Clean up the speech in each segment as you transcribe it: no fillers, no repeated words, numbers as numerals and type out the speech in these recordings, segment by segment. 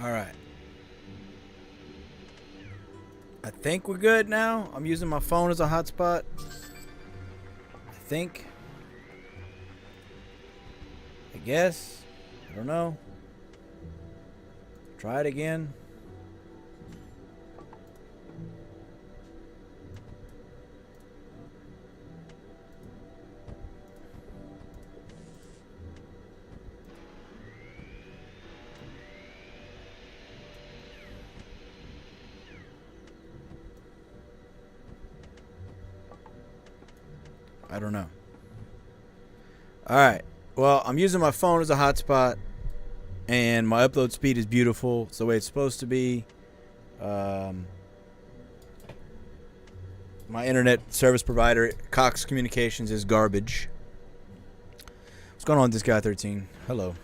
All right. I think we're good now. I'm using my phone as a hotspot. I think. I guess. I don't know. Try it again. I don't know. Alright. Well, I'm using my phone as a hotspot. And my upload speed is beautiful. It's the way it's supposed to be. My internet service provider, Cox Communications, is garbage. What's going on with this guy 13? Hello.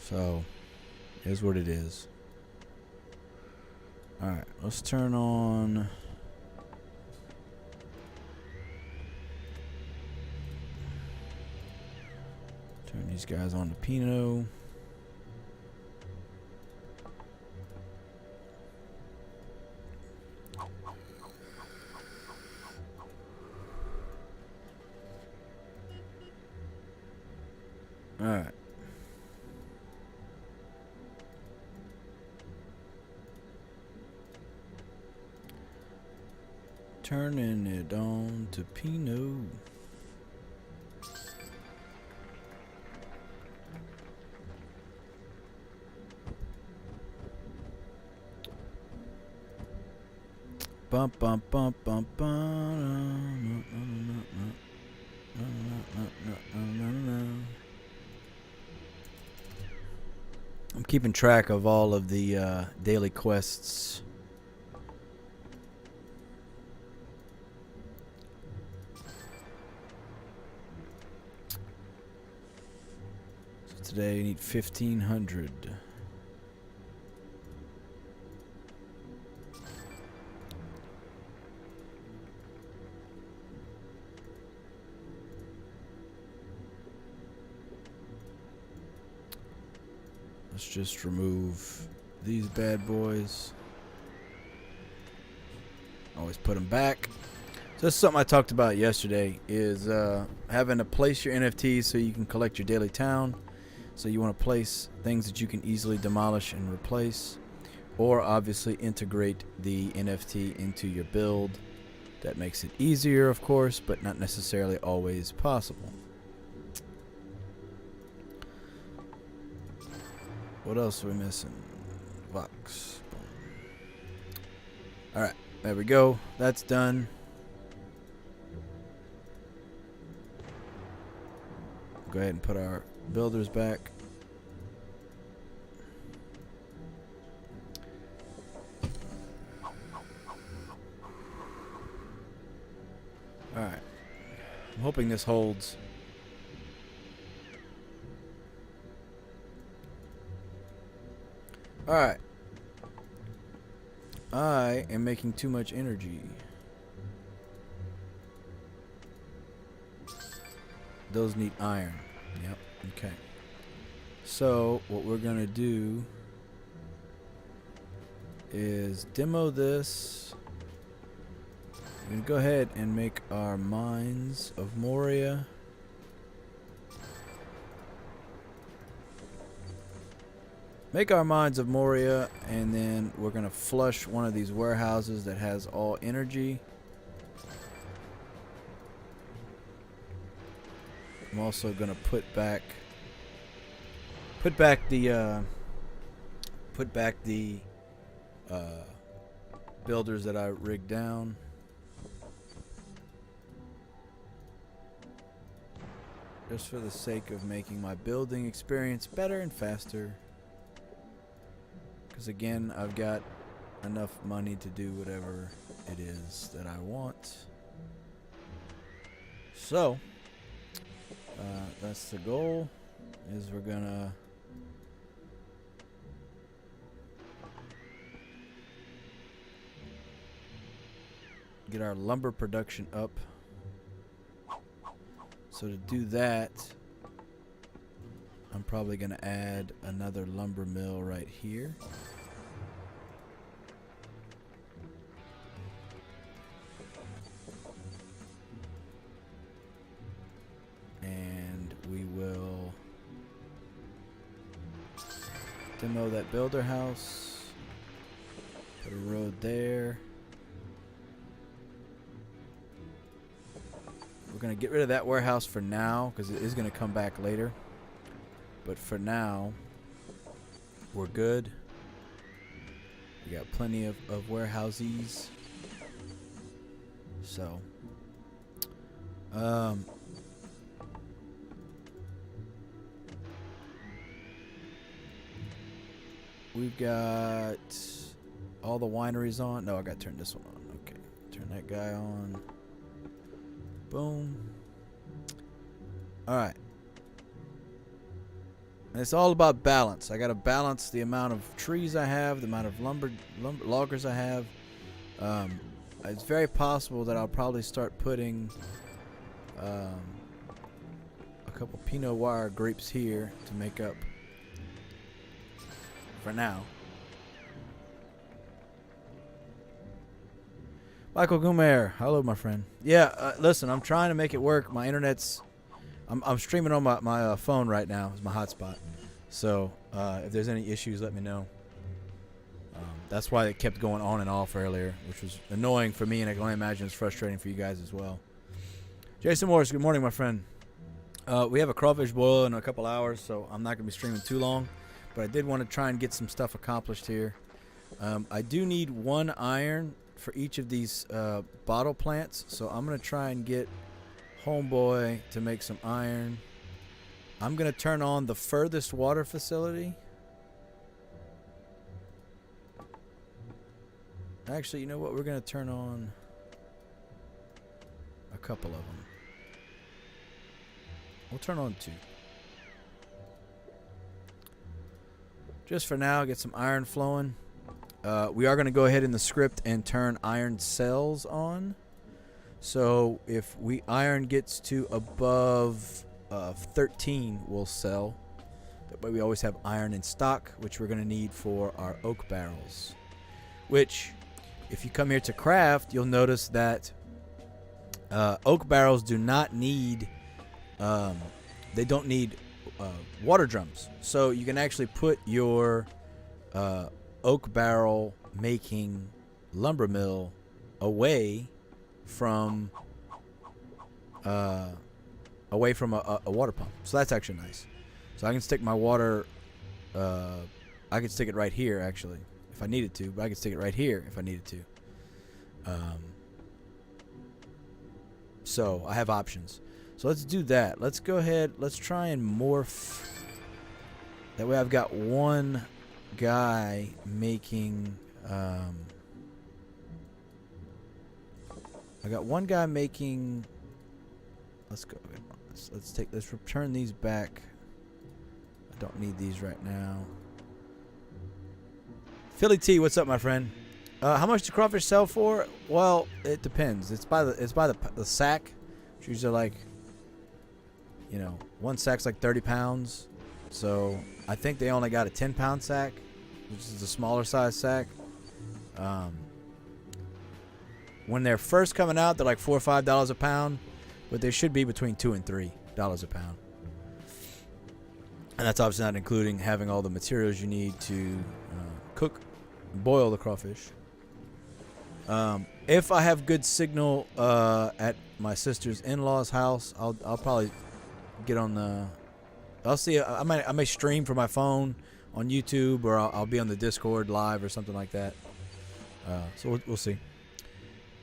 So, here's what it is. Alright, let's turn on... Turn these guys on to Pinot. Alright. Turning it on to Pinot. Bum bum bum bum bum. I'm keeping track of all of the daily quests. So today you need 1,500. Let's just remove these bad boys. Always put them back. So this is something I talked about yesterday, is having to place your NFTs so you can collect your daily town. So you want to place things that you can easily demolish and replace, or obviously integrate the NFT into your build. That makes it easier, of course, but not necessarily always possible. What else are we missing? Vox. Alright, there we go. That's done. Go ahead and put our builders back. Alright. I'm hoping this holds. Alright. I am making too much energy. Those need iron. Yep. Okay. So, what we're going to do is demo this. We're going to go ahead and make our mines of Moria. Make our mines of Moria, and then we're going to flush one of these warehouses that has all energy. I'm also going to put back the builders that I rigged down. Just for the sake of making my building experience better and faster. Because again, I've got enough money to do whatever it is that I want. So, that's the goal, is we're gonna get our lumber production up. So to do that, I'm probably going to add another lumber mill right here. And we will demo that builder house. Put a road there. We're going to get rid of that warehouse for now because it is going to come back later. But for now, we're good. We got plenty of warehouses. So, we've got all the wineries on. No, I got to turn this one on. Okay, turn that guy on. Boom. All right. And it's all about balance. I got to balance the amount of trees I have, the amount of lumber loggers I have. It's very possible that I'll probably start putting a couple Pinot Noir grapes here to make up for now. Michael Gumer, hello, my friend. Yeah, listen, I'm trying to make it work. My internet's I'm streaming on my phone right now. It's my hotspot. So if there's any issues, let me know. That's why it kept going on and off earlier, which was annoying for me, and I can only imagine it's frustrating for you guys as well. Jason Morris, good morning, my friend. We have a crawfish boil in a couple hours, so I'm not going to be streaming too long. But I did want to try and get some stuff accomplished here. I do need 1 iron for each of these bottle plants, so I'm going to try and get Homeboy to make some iron. I'm going to turn on the furthest water facility. Actually, you know what? We're going to turn on a couple of them. We'll turn on 2. Just for now, get some iron flowing. We are going to go ahead in the script and turn iron cells on. So if iron gets to above 13, we'll sell. That way we always have iron in stock, which we're going to need for our oak barrels. Which, if you come here to craft, you'll notice that oak barrels do not need, they don't need water drums. So you can actually put your oak barrel making lumber mill away from a water pump. So that's actually nice. So I can stick my water, I can stick it right here actually if I needed to, but I can stick it right here if I needed to. So I have options. So let's do that. Let's go ahead, let's try and morph. That way I've got one guy making I got one guy making. Let's go. Let's return these back. I don't need these right now. Philly T, what's up, my friend? How much do crawfish sell for? Well, it depends. It's by the sack. It's usually like, you know, one sack's like 30 pounds. So I think they only got a 10-pound sack, which is the smaller size sack. When they're first coming out, they're like $4 or $5 a pound, but they should be between $2 and $3 a pound. And that's obviously not including having all the materials you need to cook, boil the crawfish. If I have good signal at my sister's in-laws' house, I'll probably get on the. I'll see. I may stream from my phone on YouTube, or I'll be on the Discord live or something like that. So we'll see.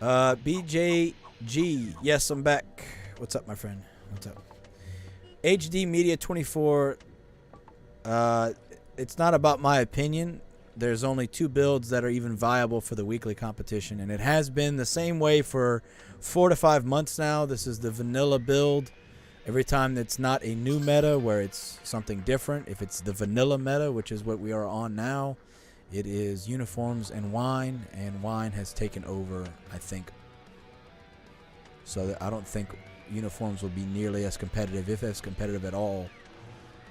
BJG, yes, I'm back. What's up, my friend? What's up? HD Media 24. It's not about my opinion. There's only 2 builds that are even viable for the weekly competition, and it has been the same way for 4 to 5 months now. This is the vanilla build. Every time it's not a new meta where it's something different, if it's the vanilla meta, which is what we are on now, it is uniforms and wine has taken over, I think. So I don't think uniforms will be nearly as competitive, if as competitive at all.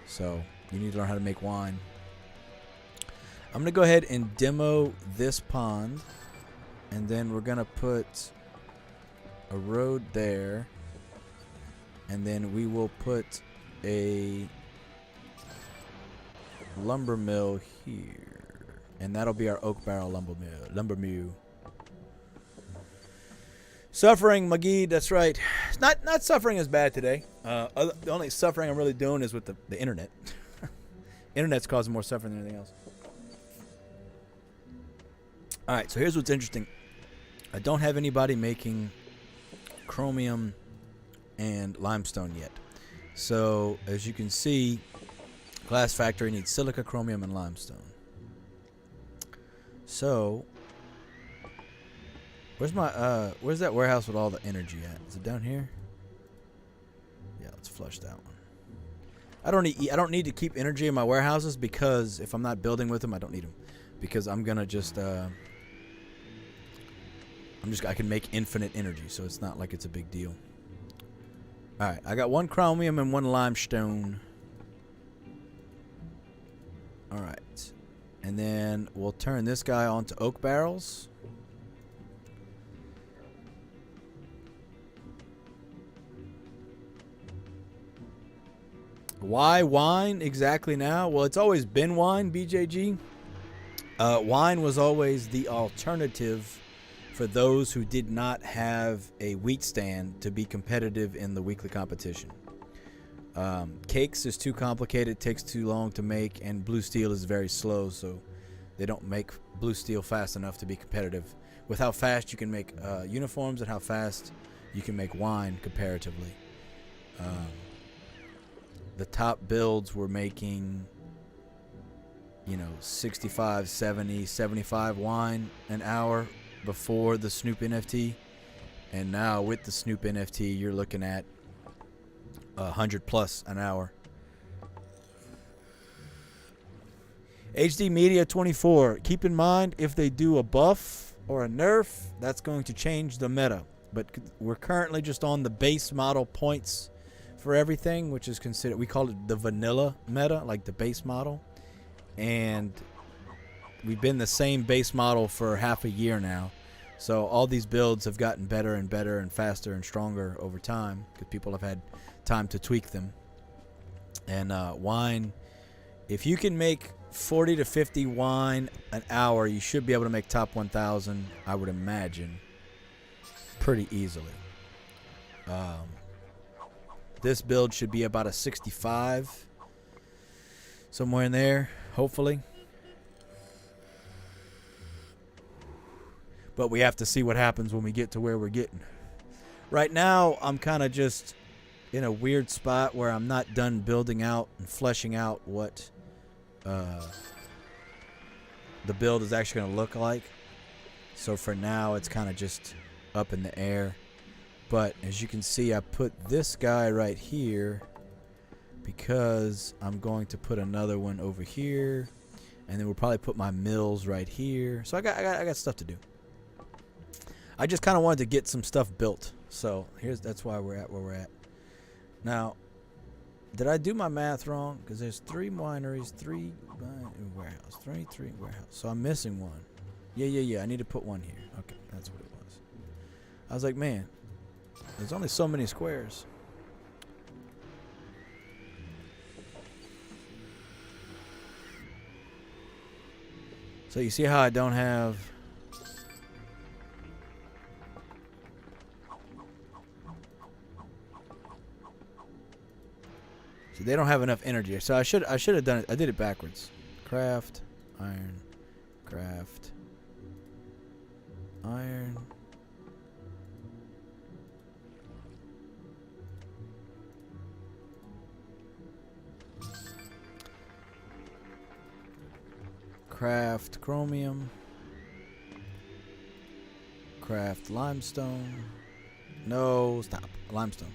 So you need to learn how to make wine. I'm going to go ahead and demo this pond. And then we're going to put a road there. And then we will put a lumber mill here. And that'll be our oak barrel lumber mill. Suffering, McGee, that's right. Not suffering as bad today. The only suffering I'm really doing is with the internet. Internet's causing more suffering than anything else. Alright, so here's what's interesting. I don't have anybody making chromium and limestone yet. So, as you can see, glass factory needs silica, chromium, and limestone. So, where's that warehouse with all the energy at? Is it down here? Yeah, let's flush that one. I don't need to keep energy in my warehouses because if I'm not building with them, I don't need them. Because I'm gonna just I can make infinite energy, so it's not like it's a big deal. Alright, I got 1 chromium and 1 limestone. Alright. And then we'll turn this guy onto oak barrels. Why wine exactly now? Well, it's always been wine, BJG. Wine was always the alternative for those who did not have a wheat stand to be competitive in the weekly competition. Cakes is too complicated, takes too long to make, and blue steel is very slow, so they don't make blue steel fast enough to be competitive with how fast you can make uniforms and how fast you can make wine comparatively. The top builds were making, 65, 70, 75 wine an hour before the Snoop NFT, and now with the Snoop NFT you're looking at 100 plus an hour. HD Media 24, keep in mind if they do a buff or a nerf, that's going to change the meta, but we're currently just on the base model points for everything, which is considered, we call it the vanilla meta, like the base model, and we've been the same base model for half a year now. So all these builds have gotten better and better and faster and stronger over time because people have had time to tweak them. And wine, if you can make 40 to 50 wine an hour, you should be able to make top 1,000, I would imagine, pretty easily. This build should be about a 65, somewhere in there, hopefully. But we have to see what happens when we get to where we're getting. Right now, I'm kind of just in a weird spot where I'm not done building out and fleshing out what the build is actually going to look like. So for now, it's kind of just up in the air. But as you can see, I put this guy right here because I'm going to put another one over here. And then we'll probably put my mills right here. So I got stuff to do. I just kind of wanted to get some stuff built. So that's why we're at where we're at. Now, did I do my math wrong? Because there's 3 wineries, 3 warehouse, 3 warehouse. So I'm missing one. Yeah. I need to put one here. Okay, that's what it was. I was like, man, there's only so many squares. So you see how I don't have... See, they don't have enough energy. So I should have done it. I did it backwards. Craft, iron, craft, iron. Craft chromium. Craft limestone. No, stop. Limestone.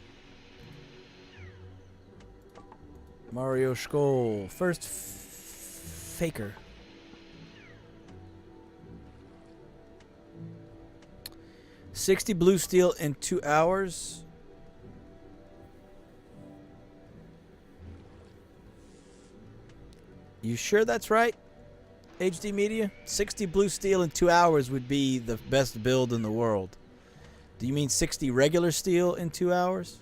Mario Skull. First faker. $60 blue steel in 2 hours. You sure that's right? HD Media? 60 blue steel in 2 hours would be the best build in the world. Do you mean 60 regular steel in 2 hours?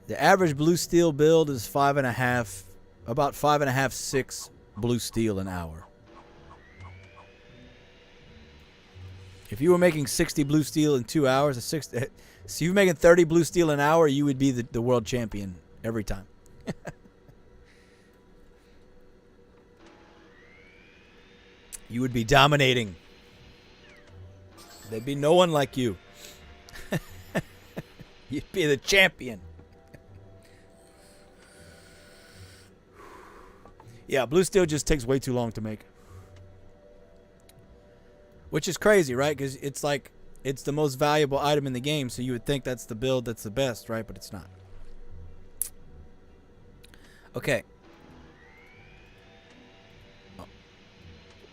The average blue steel build is about 5.5, 6 blue steel an hour. If you were making 60 blue steel in 2 hours, so you're making 30 blue steel an hour, you would be the world champion every time. You would be dominating. There'd be no one like you. You'd be the champion. Yeah, blue steel just takes way too long to make. Which is crazy, right? Because it's like, it's the most valuable item in the game, so you would think that's the build that's the best, right? But it's not. Okay.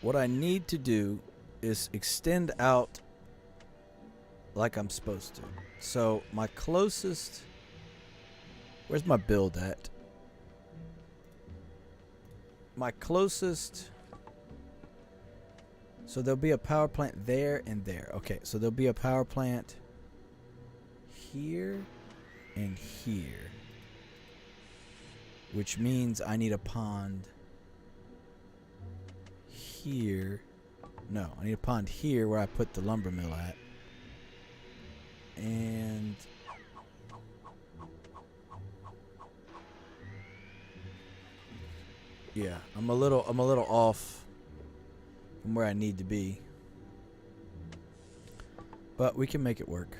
What I need to do is extend out like I'm supposed to. So my closest... Where's my build at? My closest... So there'll be a power plant there and there. Okay, so there'll be a power plant here and here. Which means I need a pond here. No, I need a pond here where I put the lumber mill at. And yeah, I'm a little off from where I need to be. But we can make it work.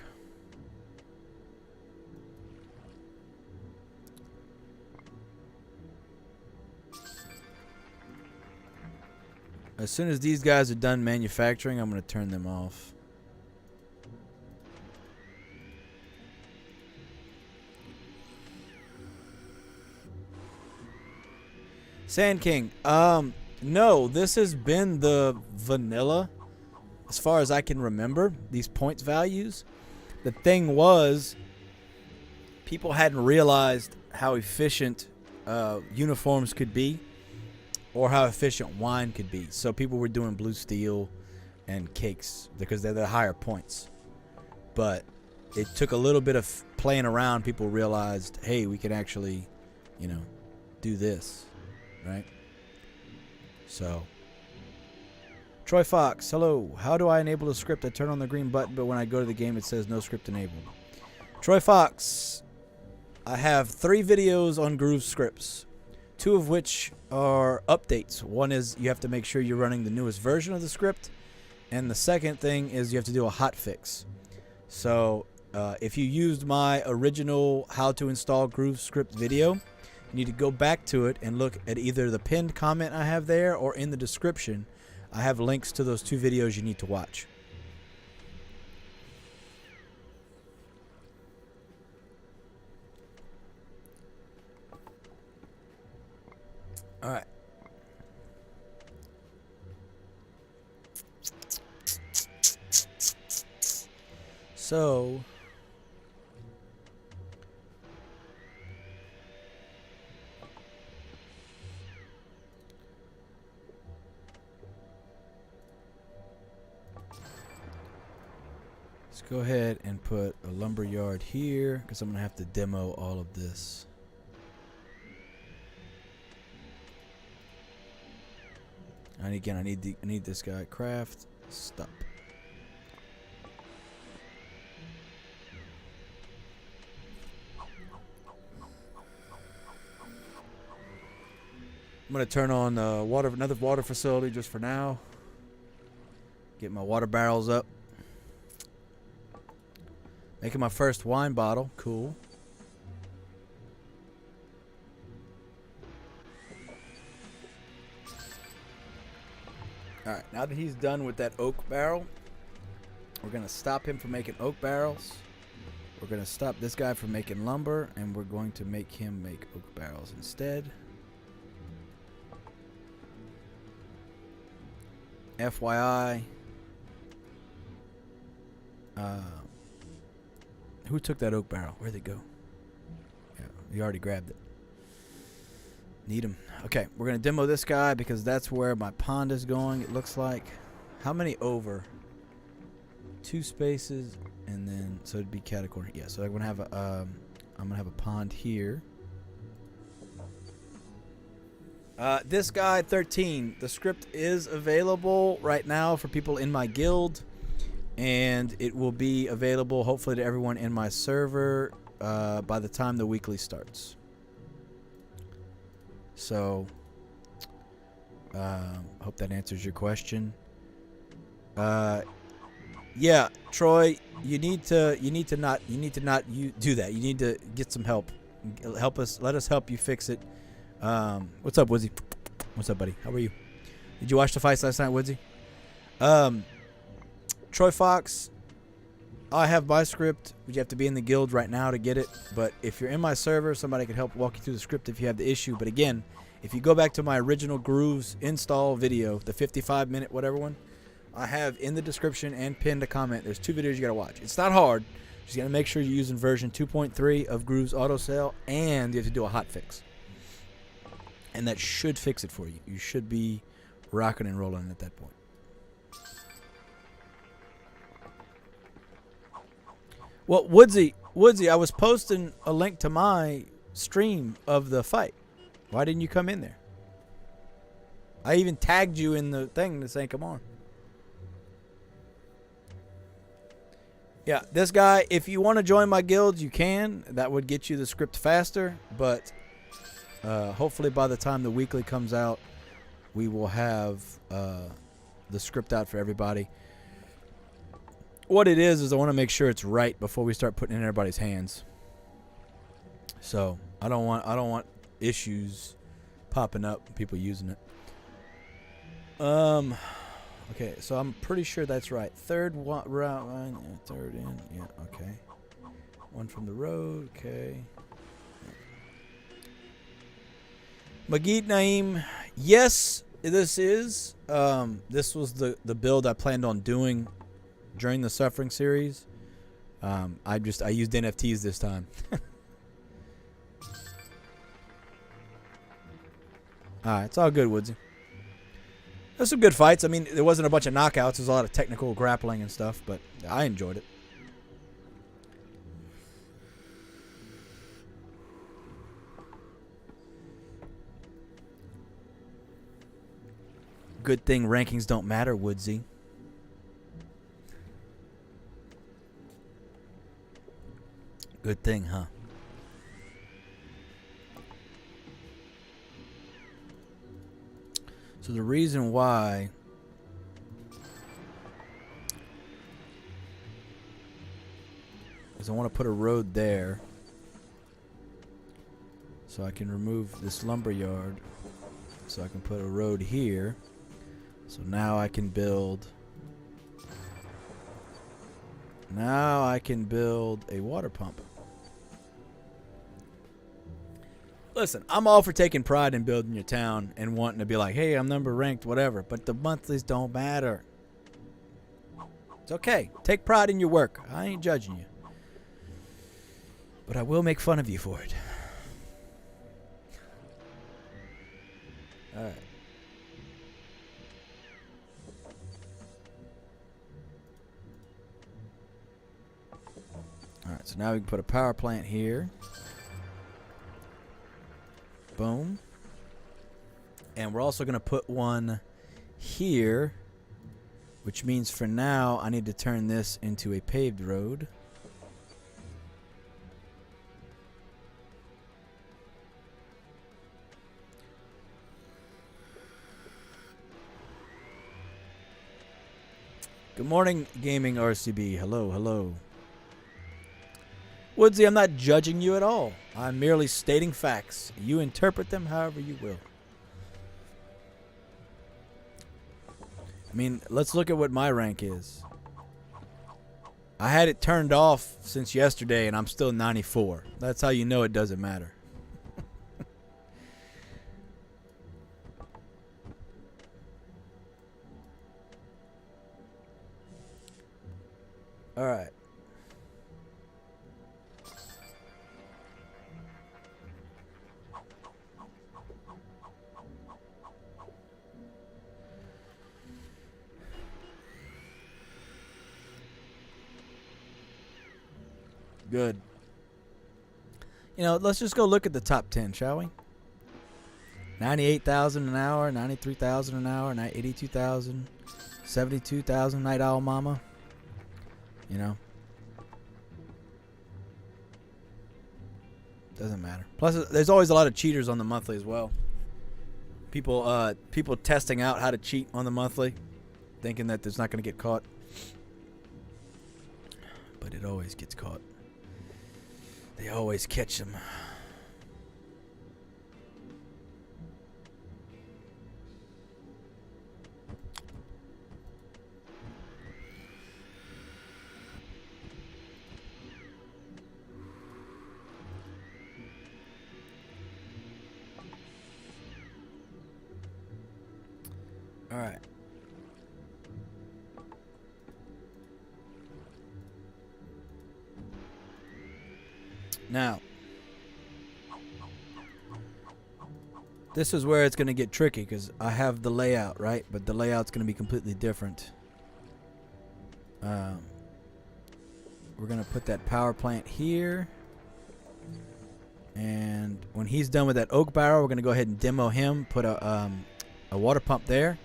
As soon as these guys are done manufacturing, I'm going to turn them off. Sand King, no, this has been the vanilla as far as I can remember, these points values. The thing was, people hadn't realized how efficient uniforms could be, or how efficient wine could be. So people were doing blue steel and cakes because they're the higher points. But it took a little bit of playing around. People realized, hey, we can actually, you know, do this, right? So, Troy Fox, hello. How do I enable the script? I turn on the green button, but when I go to the game, it says no script enabled. Troy Fox, I have 3 videos on Groove scripts, 2 of which are updates. One is you have to make sure you're running the newest version of the script, and the second thing is you have to do a hot fix. So if you used my original how to install Groove script video, you need to go back to it and look at either the pinned comment I have there or in the description. I have links to those 2 videos you need to watch. All right. So let's go ahead and put a lumber yard here because I'm gonna have to demo all of this. And again, I need this guy. Craft. Stop. I'm gonna turn on another water facility just for now. Get my water barrels up. Making my first wine bottle. Cool. Alright, now that he's done with that oak barrel, we're going to stop him from making oak barrels. We're going to stop this guy from making lumber, and we're going to make him make oak barrels instead. FYI, who took that oak barrel? Where'd it go? Yeah, you already grabbed it. Need him. Okay, we're going to demo this guy because that's where my pond is going, it looks like. How many over? 2 spaces, and then, so it'd be category. Yeah, so I'm going to have a pond here. This guy, 13, the script is available right now for people in my guild, and it will be available hopefully to everyone in my server by the time the weekly starts. So, hope that answers your question. Yeah, Troy, you need to not do that. You need to get some help. Let us help you fix it. What's up, Woodsy? What's up, buddy? How are you? Did you watch the fights last night, Woodsy? Troy Fox, I have my script. You have to be in the guild right now to get it. But if you're in my server, somebody can help walk you through the script if you have the issue. But again, if you go back to my original Grooves install video, the 55-minute whatever one, I have in the description and pinned a comment. There's 2 videos you got to watch. It's not hard. Just got to make sure you're using version 2.3 of Grooves Auto Sale, and you have to do a hot fix. And that should fix it for you. You should be rocking and rolling at that point. Well, Woodsy, I was posting a link to my stream of the fight. Why didn't you come in there? I even tagged you in the thing to say, come on. Yeah, this guy, if you want to join my guild, you can. That would get you the script faster. But hopefully by the time the weekly comes out, we will have the script out for everybody. What it is I want to make sure it's right before we start putting it in everybody's hands. So I don't want issues popping up, people using it. Okay, so I'm pretty sure that's right. Third route, third in, yeah, okay. 1 from the road, okay. Magid Naim, yes, this is. This was the build I planned on doing during the Suffering series. I used NFTs this time. Alright, it's all good, Woodsy. There's some good fights. I mean, there wasn't a bunch of knockouts. There's a lot of technical grappling and stuff, but I enjoyed it. Good thing rankings don't matter, Woodsy. Good thing, huh? So the reason why is I want to put a road there so I can remove this lumber yard, so I can put a road here. So now I can build a water pump. Listen, I'm all for taking pride in building your town and wanting to be like, hey, I'm number ranked, whatever. But the monthlies don't matter. It's okay. Take pride in your work. I ain't judging you. But I will make fun of you for it. All right. All right, so now we can put a power plant here. Boom. And we're also going to put one here, which means for now I need to turn this into a paved road. Good morning, Gaming RCB. Hello, hello. Woodsy, I'm not judging you at all. I'm merely stating facts. You interpret them however you will. I mean, let's look at what my rank is. I had it turned off since yesterday, and I'm still 94. That's how you know it doesn't matter. All right. Good. You know, let's just go look at the top 10, shall we? 98,000 an hour, 93,000 an hour, 82,000, 72,000, Night Owl Mama. You know. Doesn't matter. Plus, there's always a lot of cheaters on the monthly as well. People testing out how to cheat on the monthly, thinking that there's not going to get caught. But it always gets caught. They always catch them. All right. Now, this is where it's going to get tricky because I have the layout, right? But the layout's going to be completely different. We're going to put that power plant here. And when he's done with that oak barrel, we're going to go ahead and demo him, put a water pump there.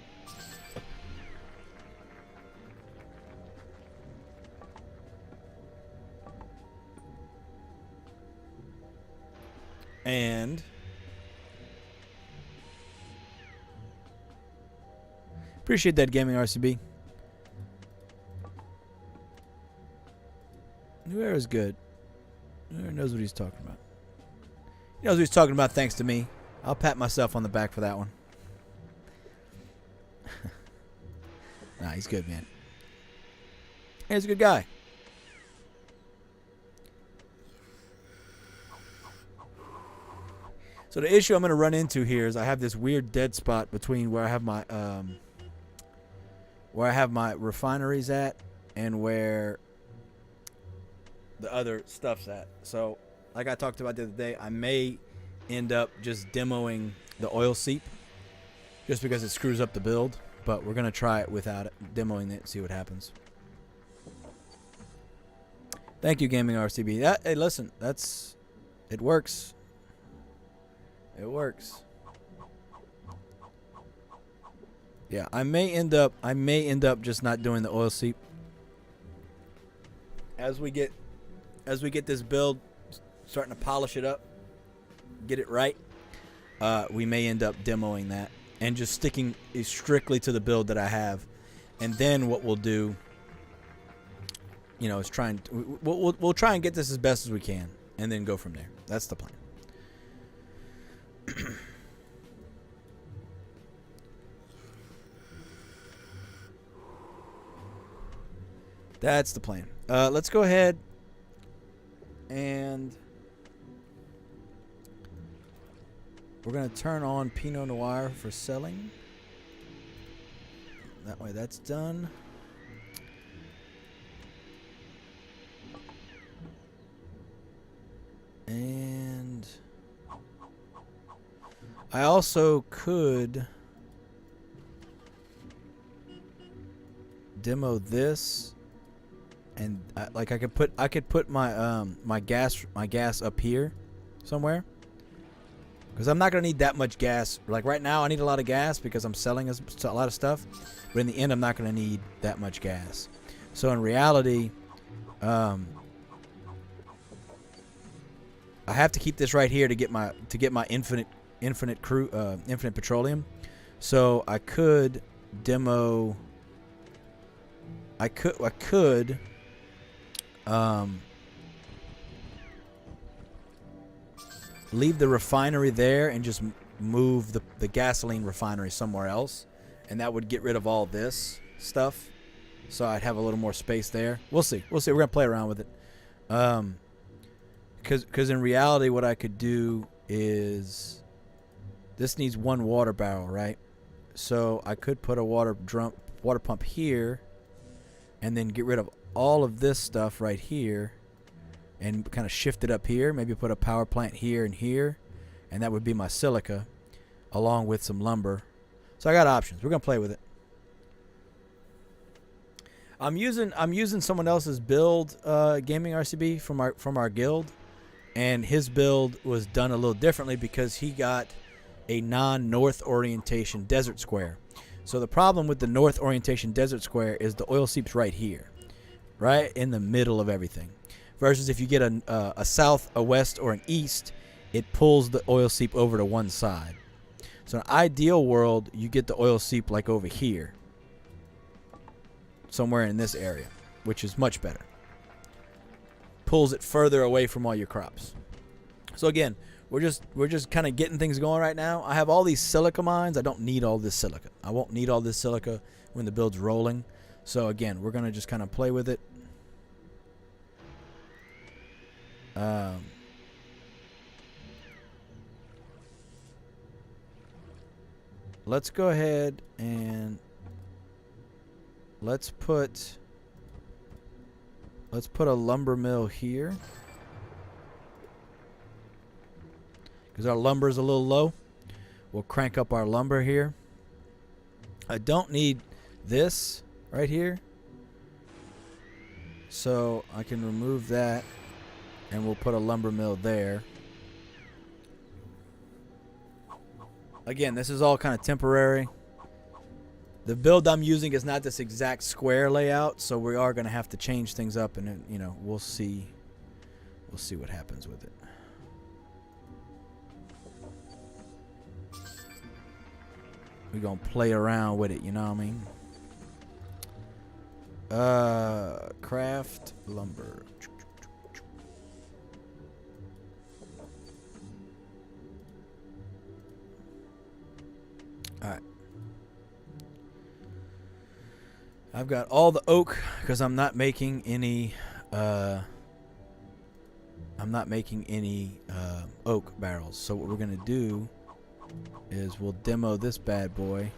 And appreciate that, Gaming RCB. New Era is good. New Era knows what he's talking about. He knows what he's talking about thanks to me. I'll pat myself on the back for that one. Nah, he's good, man. He's a good guy. So the issue I'm going to run into here is I have this weird dead spot between where I have my refineries at and where the other stuff's at. So, like I talked about the other day, I may end up just demoing the oil seep just because it screws up the build. But we're going to try it without it, demoing it, and see what happens. Thank you, Gaming RCB. Hey, listen, it works. It works. Yeah, I may end up just not doing the oil seep. As we get this build starting to polish it up, get it right, we may end up demoing that and just sticking strictly to the build that I have. And then what we'll do, you know, is we'll try and get this as best as we can and then go from there. That's the plan. That's the plan. Let's go ahead and we're going to turn on Pinot Noir for selling. That way that's done. And I also could demo this, and I could put my my gas up here somewhere, because I'm not gonna need that much gas. Like right now, I need a lot of gas because I'm selling a lot of stuff, but in the end, I'm not gonna need that much gas. So in reality, I have to keep this right here to get my infinite petroleum. So I could demo. I could leave the refinery there and just move the gasoline refinery somewhere else, and that would get rid of all this stuff. So I'd have a little more space there. We'll see. We're gonna play around with it. Because in reality, what I could do is this needs one water barrel, right? So I could put a water pump here, and then get rid of all of this stuff right here, and kind of shift it up here. Maybe put a power plant here and here, and that would be my silica, along with some lumber. So I got options. We're gonna play with it. I'm using someone else's build gaming RCB from our guild, and his build was done a little differently because he got a non-north orientation desert square. So the problem with the north orientation desert square is the oil seep's right here, right in the middle of everything. Versus if you get a south, a west, or an east, it pulls the oil seep over to one side. So in an ideal world, you get the oil seep like over here, somewhere in this area, which is much better. Pulls it further away from all your crops. So again, we're just kind of getting things going right now. I have all these silica mines. I don't need all this silica. I won't need all this silica when the build's rolling. So again, we're gonna just kind of play with it. Let's go ahead and let's put a lumber mill here, because our lumber is a little low. We'll crank up our lumber here. I don't need this right here, so I can remove that, and we'll put a lumber mill there. Again, this is all kind of temporary. The build I'm using is not this exact square layout, so we are going to have to change things up, and you know, we'll see what happens with it. We're going to play around with it, you know what I mean? Craft lumber. All right. I've got all the oak because I'm not making any oak barrels. So what we're gonna do is we'll demo this bad boy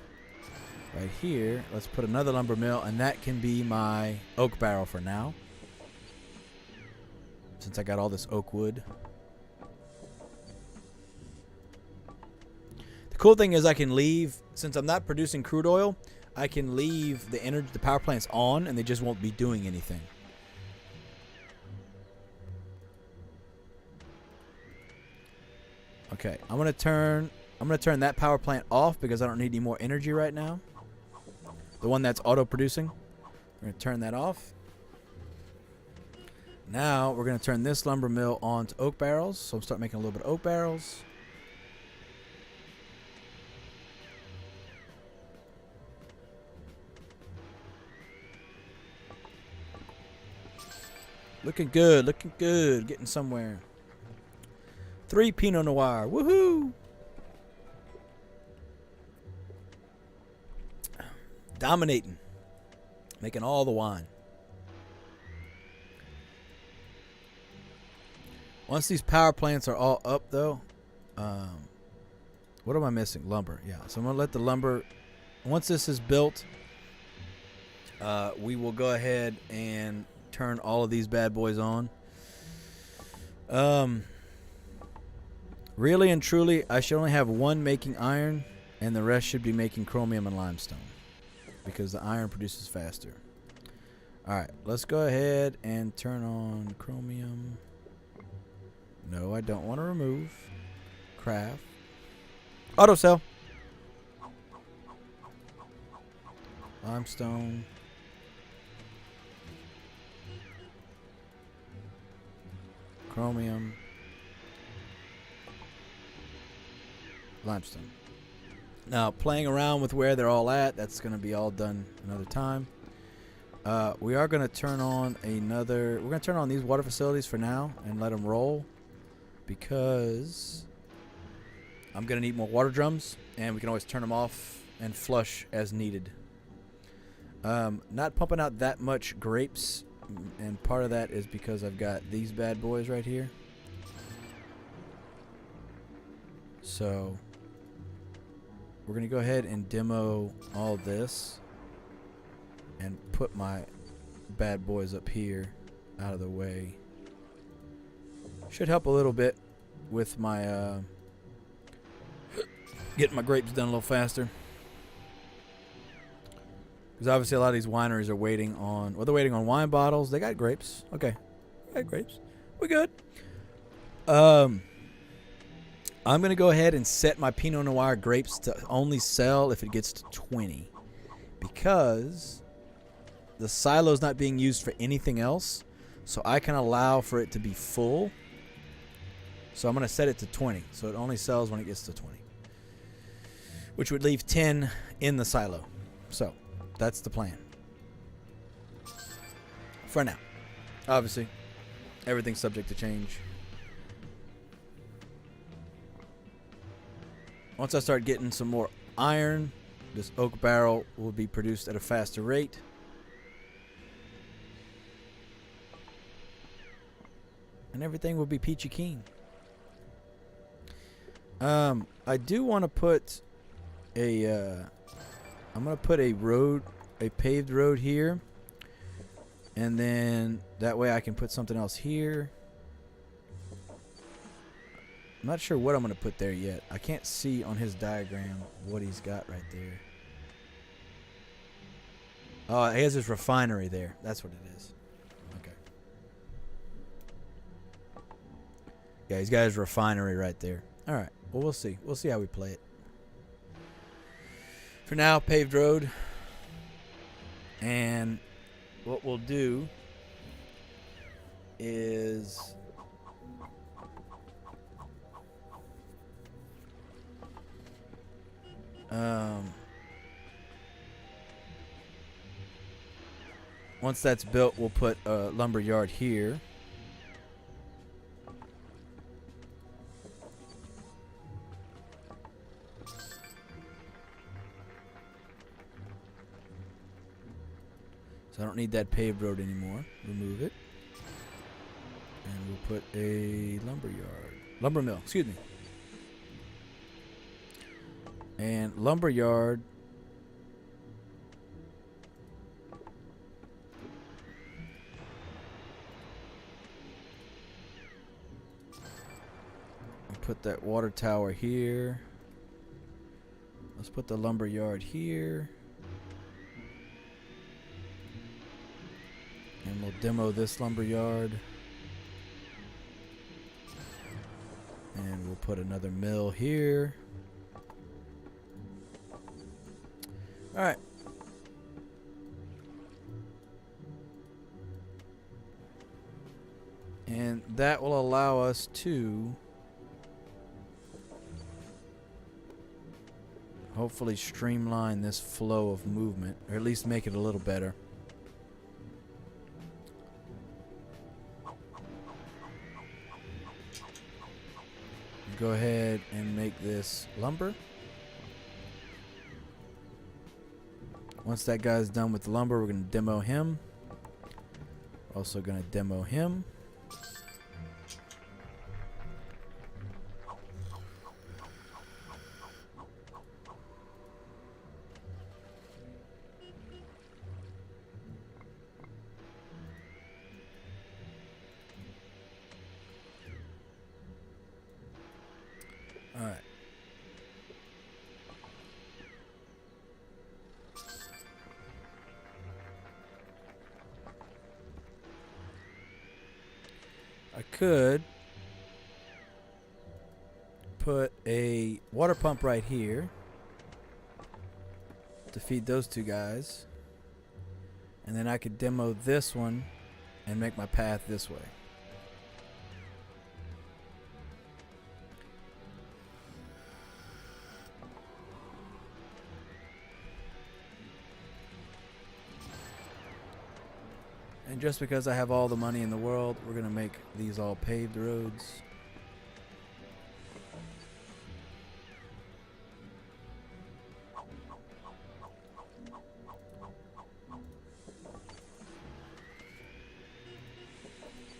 right here. Let's put another lumber mill, and that can be my oak barrel for now, since I got all this oak wood. The cool thing is I can leave, since I'm not producing crude oil, I can leave the power plants on, and they just won't be doing anything. Okay, I'm gonna turn that power plant off because I don't need any more energy right now. The one that's auto producing, we're gonna turn that off. Now we're gonna turn this lumber mill on to oak barrels. So I'm start making a little bit of oak barrels. Looking good, getting somewhere. 3 Pinot Noir, woohoo! Dominating, making all the wine. Once these power plants are all up, though, what am I missing? Lumber, yeah. So I'm gonna let the lumber. Once this is built, we will go ahead and turn all of these bad boys on. Really and truly, I should only have one making iron, and the rest should be making chromium and limestone, because the iron produces faster. Alright, let's go ahead and turn on chromium. No, I don't want to remove. Craft. Auto cell. Limestone. Chromium. Limestone. Now, playing around with where they're all at, that's going to be all done another time. We are going to turn on we're going to turn on these water facilities for now and let them roll, because I'm going to need more water drums, and we can always turn them off and flush as needed. Not pumping out that much grapes, and part of that is because I've got these bad boys right here. So we're going to go ahead and demo all this and put my bad boys up here out of the way. Should help a little bit with my getting my grapes done a little faster. Because obviously a lot of these wineries are waiting on, well, they're waiting on wine bottles. They got grapes. Okay. They got grapes. We're good. I'm going to go ahead and set my Pinot Noir grapes to only sell if it gets to 20. Because the silo's not being used for anything else. So I can allow for it to be full. So I'm going to set it to 20. So it only sells when it gets to 20. Which would leave 10 in the silo. So that's the plan. For now. Obviously, everything's subject to change. Once I start getting some more iron, this oak barrel will be produced at a faster rate. And everything will be peachy keen. I do want to put I'm going to put a road, a paved road here. And then that way I can put something else here. I'm not sure what I'm going to put there yet. I can't see on his diagram what he's got right there. Oh, he has his refinery there. That's what it is. Okay. Yeah, he's got his refinery right there. All right. Well, we'll see. We'll see how we play it. For now, paved road. And what we'll do is once that's built, we'll put a lumber yard here. So I don't need that paved road anymore. Remove it. And we'll put a lumber yard. Lumber mill, excuse me. And lumber yard. I'll put that water tower here. Let's put the lumber yard here. And we'll demo this lumber yard. And we'll put another mill here. Alright. And that will allow us to hopefully streamline this flow of movement, or at least make it a little better. Go ahead and make this lumber. Once that guy's done with the lumber, we're going to demo him. Also going to demo him. All right. I could put a water pump right here to feed those two guys. And then I could demo this one and make my path this way. And just because I have all the money in the world, we're going to make these all paved roads.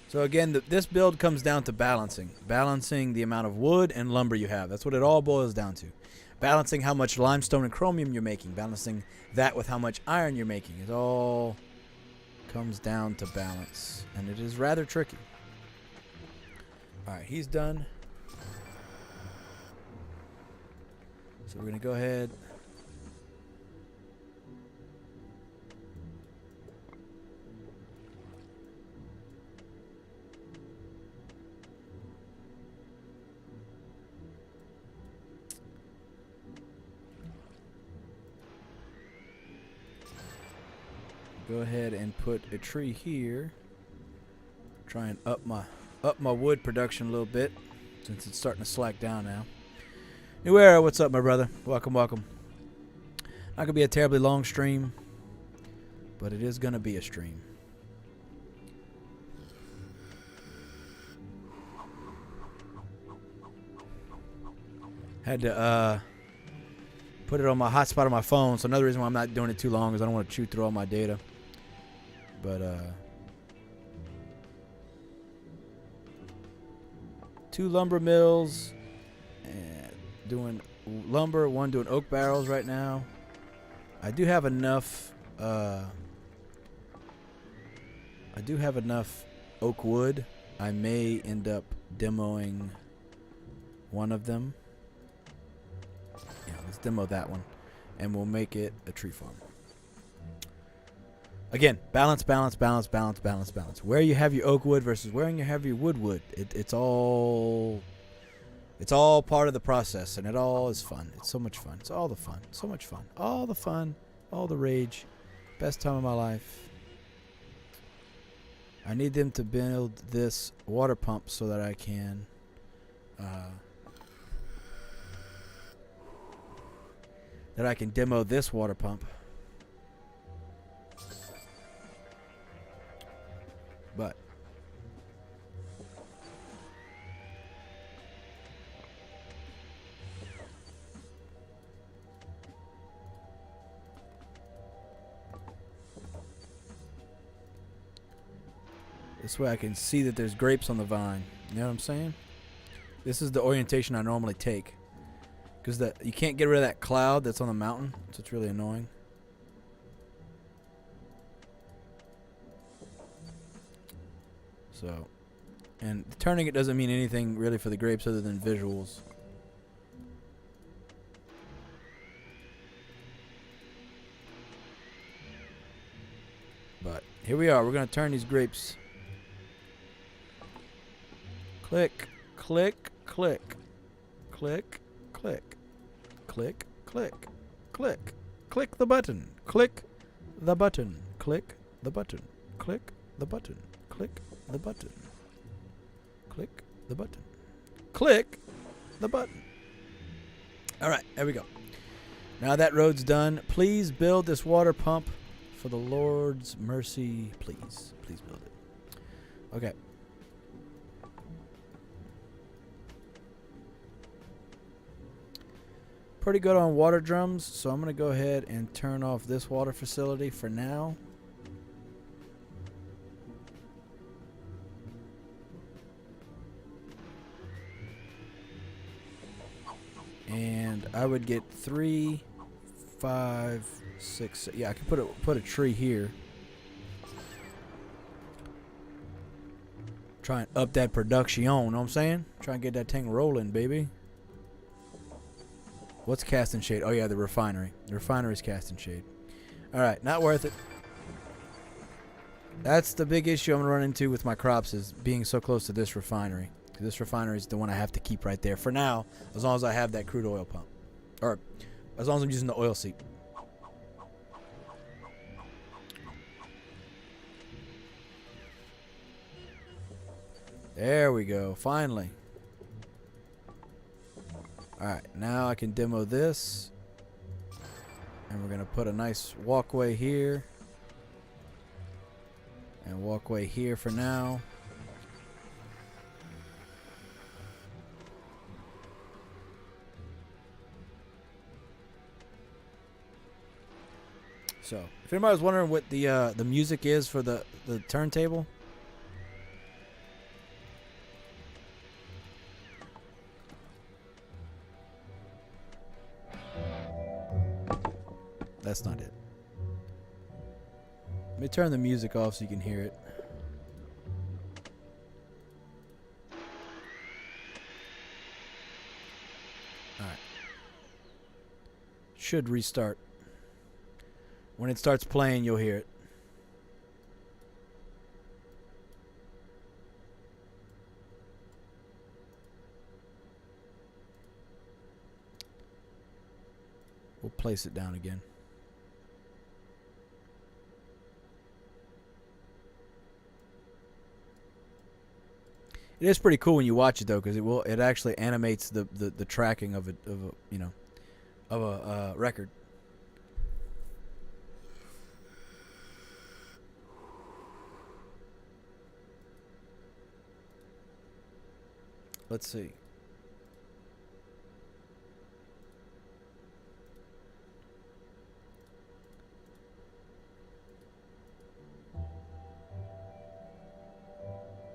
So again, this build comes down to balancing. Balancing the amount of wood and lumber you have. That's what it all boils down to. Balancing how much limestone and chromium you're making. Balancing that with how much iron you're making. It all comes down to balance, and it is rather tricky. Alright, he's done. So we're going to go ahead go ahead and put a tree here. Try and up my wood production a little bit, since it's starting to slack down now. New Era, what's up, my brother? Welcome, welcome. Not gonna be a terribly long stream, but it is gonna be a stream. Had to put it on my hotspot on my phone, so another reason why I'm not doing it too long is I don't want to chew through all my data. But 2 lumber mills, and doing lumber, 1 doing oak barrels right now. I do have enough oak wood. I may end up demoing one of them. Yeah, let's demo that one, and we'll make it a tree farm. Again, balance, balance, balance, balance, balance, balance. Where you have your oak wood versus where you have your wood. It's all part of the process, and it all is fun. It's so much fun. It's all the fun. So much fun. All the fun. All the rage. Best time of my life. I need them to build this water pump so that I can demo this water pump. But this way I can see that there's grapes on the vine. You know what I'm saying? This is the orientation I normally take, because you can't get rid of that cloud that's on the mountain, so it's really annoying. So, and turning it doesn't mean anything really for the grapes other than visuals. But here we are. We're going to turn these grapes. Click, click, click, click, click, click, click, click, click the button, click the button, click the button, click the button, click the button, click the button, click the button. All right, there we go. Now that road's done. Please build this water pump for the Lord's mercy. Please, please build it. Okay. Pretty good on water drums, so I'm going to go ahead and turn off this water facility for now. And I would get 3, 5, 6. Yeah, I could put a tree here. Try and up that production, you know what I'm saying? Try and get that thing rolling, baby. What's casting shade? Oh yeah, the refinery. The refinery's casting shade. Alright, not worth it. That's the big issue I'm going to run into with my crops, is being so close to this refinery. This refinery is the one I have to keep right there for now, as long as I have that crude oil pump. Or as long as I'm using the oil seep. There we go, finally. Alright, now I can demo this. And we're going to put a nice walkway here. And walkway here for now. So, if anybody was wondering what the music is for the turntable, that's not it. Let me turn the music off so you can hear it. Alright. Should restart. When it starts playing, you'll hear it. We'll place it down again. It is pretty cool when you watch it though, because it actually animates the tracking of a record. Let's see.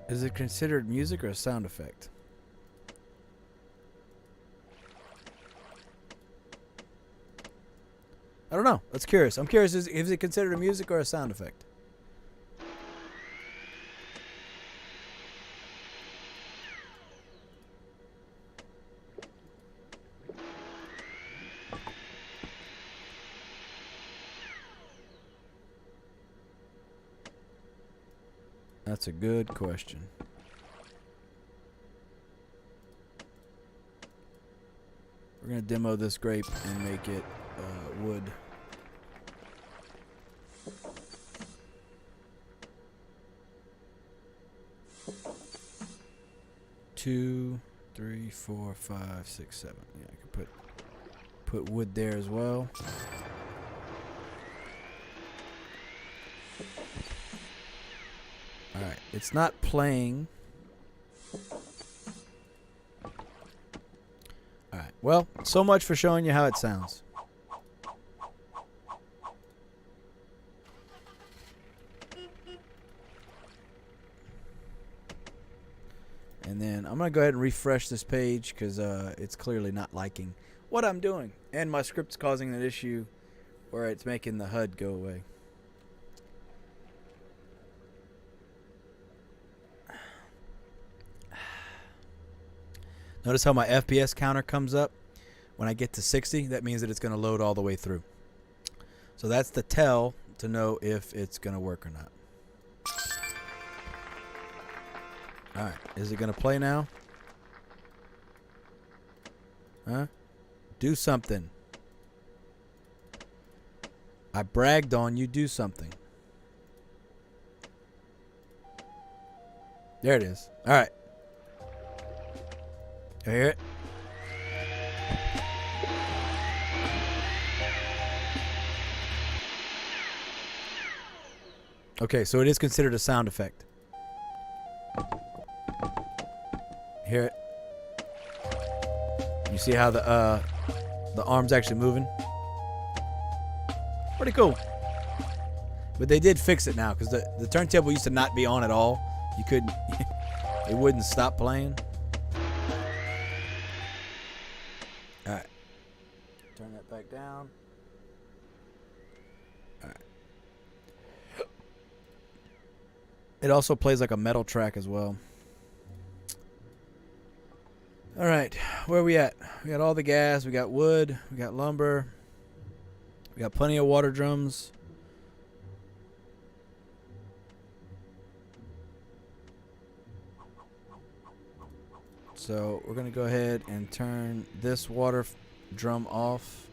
Is it considered music or a sound effect? I don't know. That's curious. I'm curious, is it considered a music or a sound effect? That's a good question. We're going to demo this grape and make it wood. Two, three, four, five, six, seven. Yeah, I could put wood there as well. Alright, it's not playing. Alright, well, so much for showing you how it sounds. And then I'm going to go ahead and refresh this page because it's clearly not liking what I'm doing. And my script's causing an issue where it's making the HUD go away. Notice how my FPS counter comes up when I get to 60. That means that it's going to load all the way through. So that's the tell to know if it's going to work or not. Alright, is it going to play now? Huh? Do something. I bragged on you, do something. There it is. Alright. You hear it? Okay, so it is considered a sound effect. Hear it? You see how the arm's actually moving? Pretty cool. But they did fix it now because the turntable used to not be on at all. You couldn't. It wouldn't stop playing. All right. Turn that back down. All right. It also plays like a metal track as well. All right, where are we at? We got all the gas, we got wood, we got lumber, we got plenty of water drums. So we're gonna go ahead and turn this water drum off.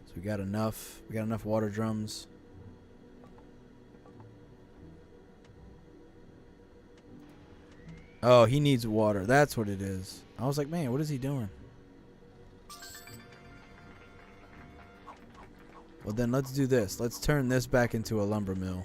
So we got enough water drums. Oh, he needs water. That's what it is. I was like, man, what is he doing? Well, then let's do this. Let's turn this back into a lumber mill.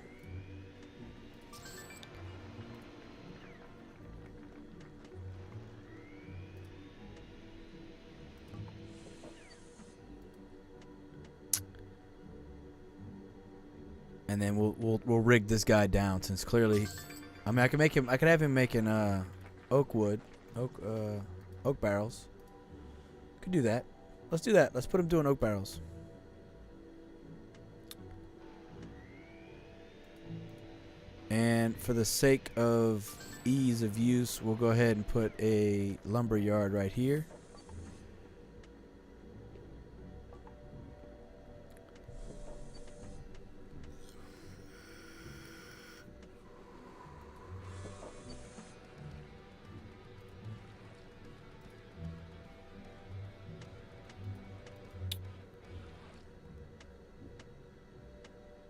And then we'll rig this guy down since clearly, I mean, I could have him making oak barrels. Could do that. Let's do that. Let's put him doing oak barrels. And for the sake of ease of use, we'll go ahead and put a lumber yard right here.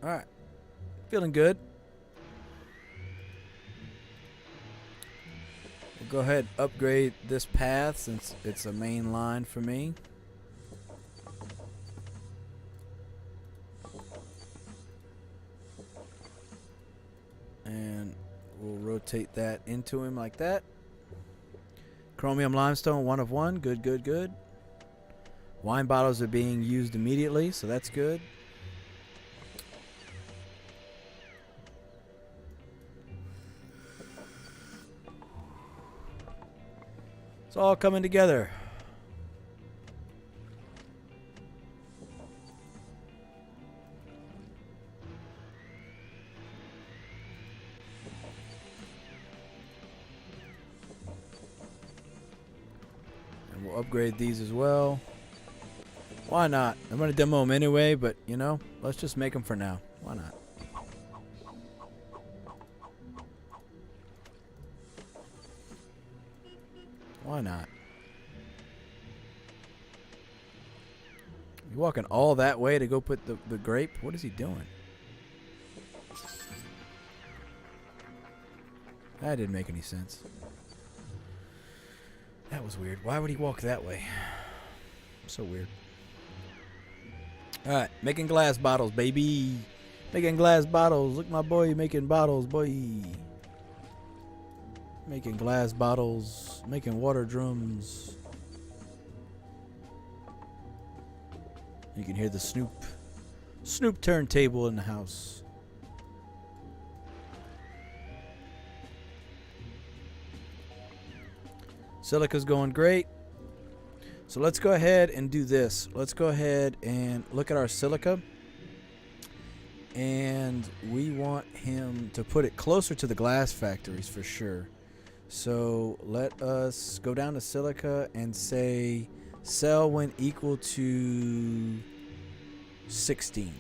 All right, feeling good. go ahead and upgrade this path since it's a main line for me. And we'll rotate that into him like that. Chromium limestone, 1 of 1. Good, good, good. Wine bottles are being used immediately, so that's good. It's all coming together. And we'll upgrade these as well. Why not? I'm going to demo them anyway, but, you know, let's just make them for now. Why not? Why not? You walking all that way to go put the grape? What is he doing? That didn't make any sense. That was weird. Why would he walk that way? So weird. Alright, making glass bottles, baby. Making glass bottles. Look, my boy making bottles, boy. Making glass bottles. Making water drums. You can hear the Snoop turntable in the house. Silica's going great. So let's go ahead and do this. Let's go ahead and look at our silica. And we want him to put it closer to the glass factories for sure. So let us go down to silica and say sell when equal to 16.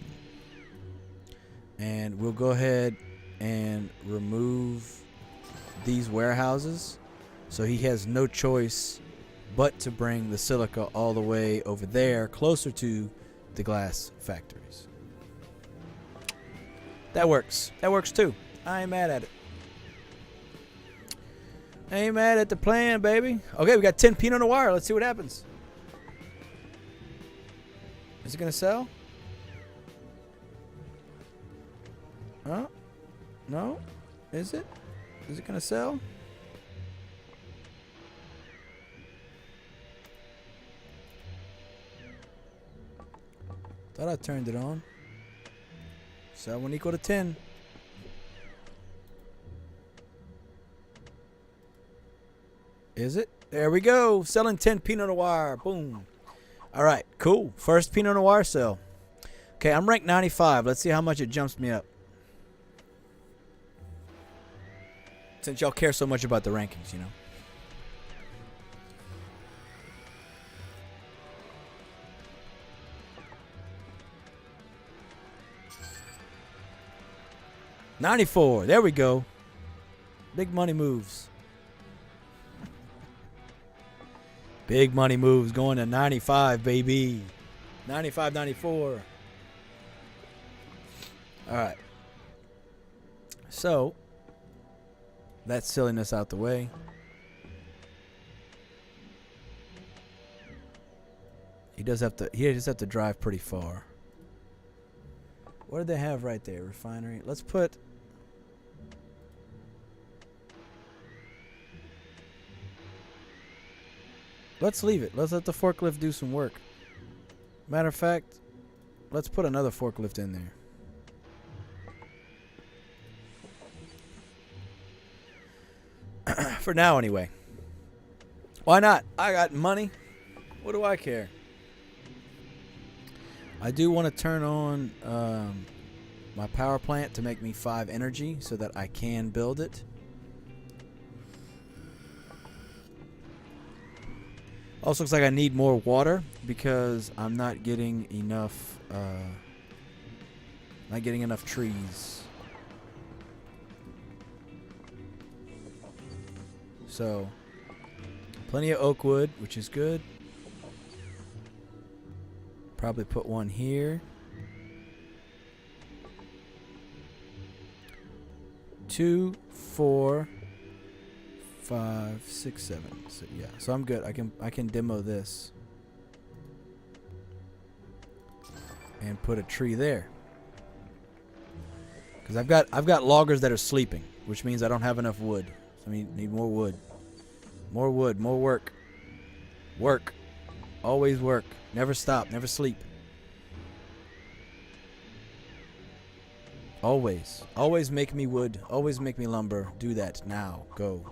And we'll go ahead and remove these warehouses. So he has no choice but to bring the silica all the way over there, closer to the glass factories. That works. That works too. I ain't mad at it. I ain't mad at the plan, baby. Okay, we got 10 Pinot Noir. Let's see what happens. Is it going to sell? Huh? No? Is it? Is it going to sell? Thought I turned it on. Sell when equal to 10. Is it? There we go. Selling 10 Pinot Noir. Boom. All right. Cool. First Pinot Noir sell. Okay, I'm ranked 95. Let's see how much it jumps me up. Since y'all care so much about the rankings, you know. $94. There we go. Big money moves. Big money moves going to 95, baby. 95, 94. All right. So, that silliness out the way. He just have to drive pretty far. What do they have right there? Refinery. Let's put... Let's leave it. Let's let the forklift do some work. Matter of fact, let's put another forklift in there. For now, anyway. Why not? I got money. What do I care? I do want to turn on my power plant to make me 5 energy so that I can build it. Also looks like I need more water because I'm not getting enough trees. So plenty of oak wood, which is good. Probably put one here. 2, 4, 5, 6, 7. So yeah, so I'm good. I can demo this and put a tree there. Because I've got loggers that are sleeping, which means I don't have enough wood. So I need more wood. More wood, more work. Work. Always work. Never stop, never sleep. Always. Always make me wood. Always make me lumber. Do that now. Go.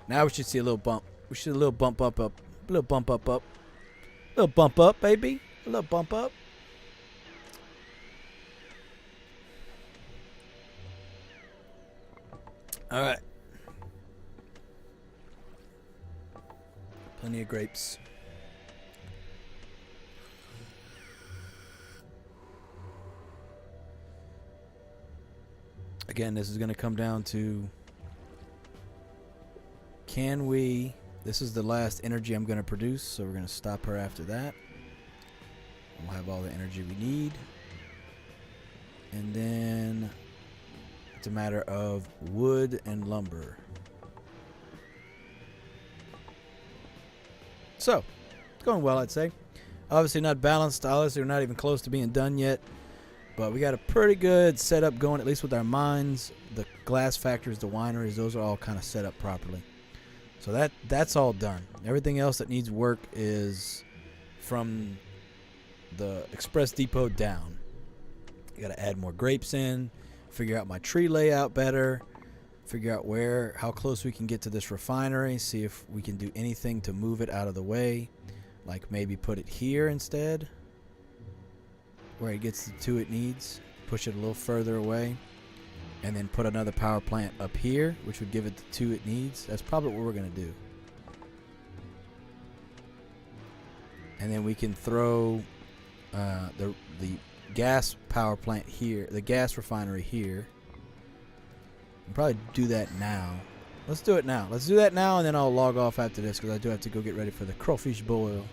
Now we should see a little bump. We should a little bump up. A little bump up. A little bump up, baby. A little bump up. All right. Plenty of grapes. Again, this is going to come down to, can we, this is the last energy I'm going to produce, so we're going to stop her after that. We'll have all the energy we need. And then it's a matter of wood and lumber. So, it's going well, I'd say. Obviously not balanced. Obviously, we're not even close to being done yet. But we got a pretty good setup going, at least with our mines. The glass factories, the wineries, those are all kind of set up properly. So that's all done. Everything else that needs work is from the express depot down. You got to add more grapes in, figure out my tree layout better, figure out how close we can get to this refinery, see if we can do anything to move it out of the way, like maybe put it here instead, where it gets the two it needs, push it a little further away, and then put another power plant up here, which would give it the two it needs. That's probably what we're going to do. And then we can throw the gas power plant here, the gas refinery here. We'll probably do that now. Let's do it now. Let's do that now, and then I'll log off after this because I do have to go get ready for the crawfish boil.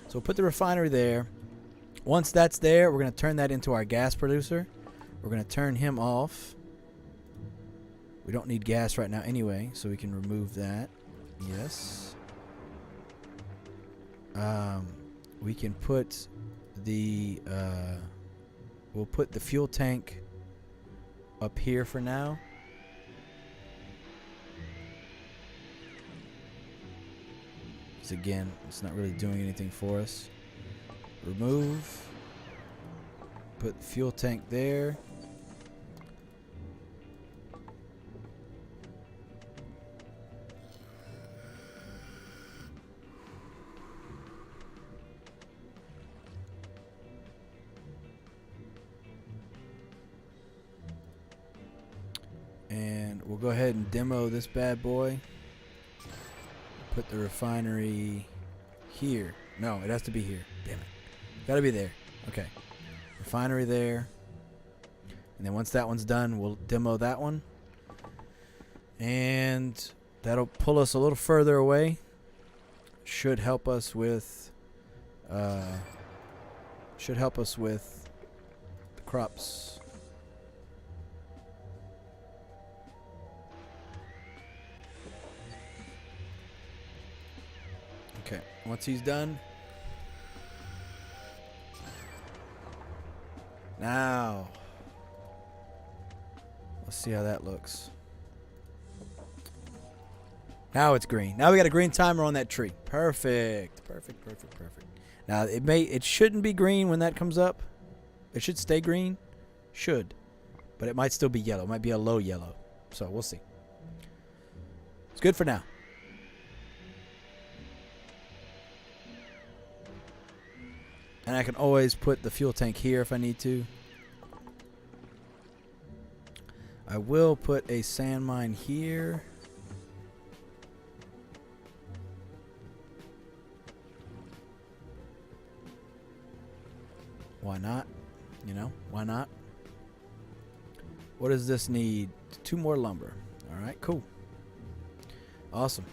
So we'll put the refinery there. Once that's there, we're going to turn that into our gas producer. We're going to turn him off. We don't need gas right now anyway, so we can remove that. Yes. We can put the we'll put the fuel tank up here for now. So again, it's not really doing anything for us. Remove. Put the fuel tank there. And we'll go ahead and demo this bad boy. Put the refinery here. No, it has to be here. Damn it. Gotta be there. Okay. Refinery there. And then once that one's done, we'll demo that one. And that'll pull us a little further away. Should help us with the crops. Okay, once he's done. Now, let's see how that looks. Now it's green. Now we got a green timer on that tree. Perfect. Perfect, perfect, perfect. Now it shouldn't be green when that comes up. It should stay green. Should. But it might still be yellow. It might be a low yellow. So we'll see. It's good for now. And I can always put the fuel tank here if I need to. I will put a sand mine here. Why not? You know, why not? What does this need? 2 more lumber. All right, cool. Awesome.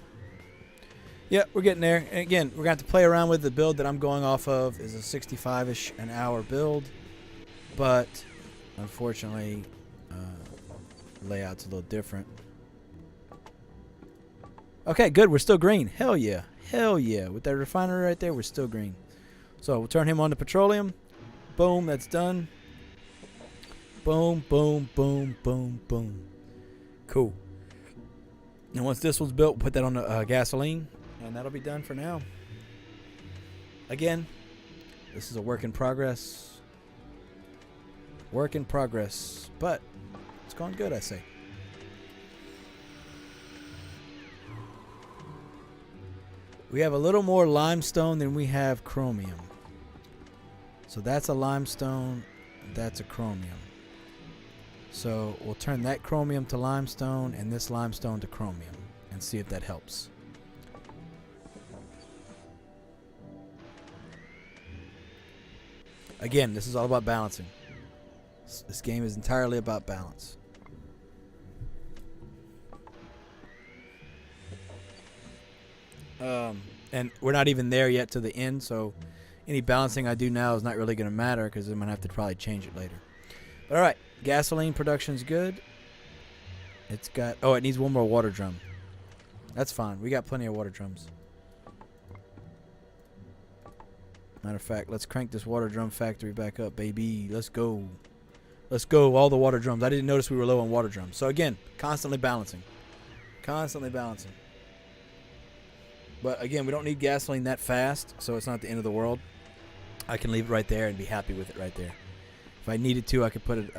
Yeah, we're getting there. And again, we're going to have to play around with the build that I'm going off of is a 65-ish an hour build. But unfortunately, layout's a little different. Okay, good. We're still green. Hell yeah. Hell yeah. With that refinery right there, we're still green. So we'll turn him on to petroleum. Boom, that's done. Boom, boom, boom, boom, boom. Cool. And once this one's built, we'll put that on the gasoline. And that'll be done for now. Again, this is a work in progress. Work in progress. But it's going good, I say. We have a little more limestone than we have chromium. So that's a limestone. That's a chromium. So we'll turn that chromium to limestone and this limestone to chromium and see if that helps. Again, this is all about balancing. This game is entirely about balance. And we're not even there yet to the end, so any balancing I do now is not really going to matter because I'm going to have to probably change it later. But all right, gasoline production's good. It's got, oh, it needs one more water drum. That's fine. We got plenty of water drums. Matter of fact, let's crank this water drum factory back up, baby. Let's go. Let's go. All the water drums. I didn't notice we were low on water drums. So again, constantly balancing. Constantly balancing. But again, we don't need gasoline that fast, so it's not the end of the world. I can leave it right there and be happy with it right there. If I needed to, I could put it.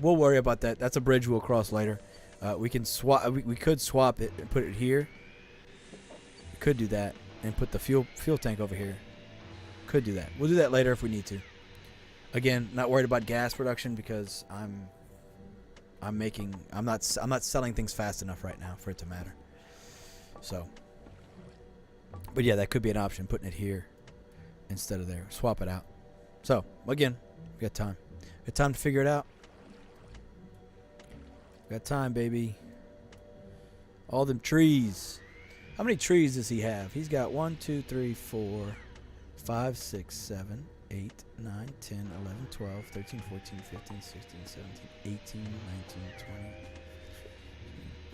We'll worry about that. That's a bridge we'll cross later. We can swap. We could swap it and put it here. We could do that and put the fuel tank over here. Could do that. We'll do that later if we need to. Again, not worried about gas production because I'm not selling things fast enough right now for it to matter. So. But yeah, that could be an option, putting it here instead of there. Swap it out. So, again, we got time. Got time to figure it out. Got time, baby. All them trees. How many trees does he have? He's got 1, 2, 3, 4, 5, 6, 7, 8, 9, 10, 11, 12, 13, 14, 15, 16, 17, 18, 19,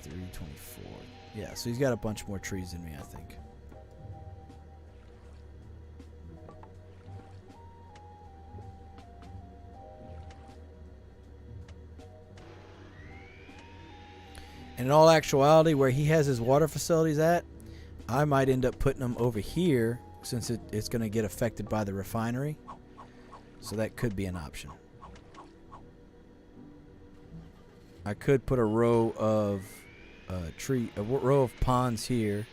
20, 23, 24. Yeah, so he's got a bunch more trees than me, I think. And in all actuality, where he has his water facilities at, I might end up putting them over here since it's going to get affected by the refinery. So that could be an option. I could put a row of row of ponds here.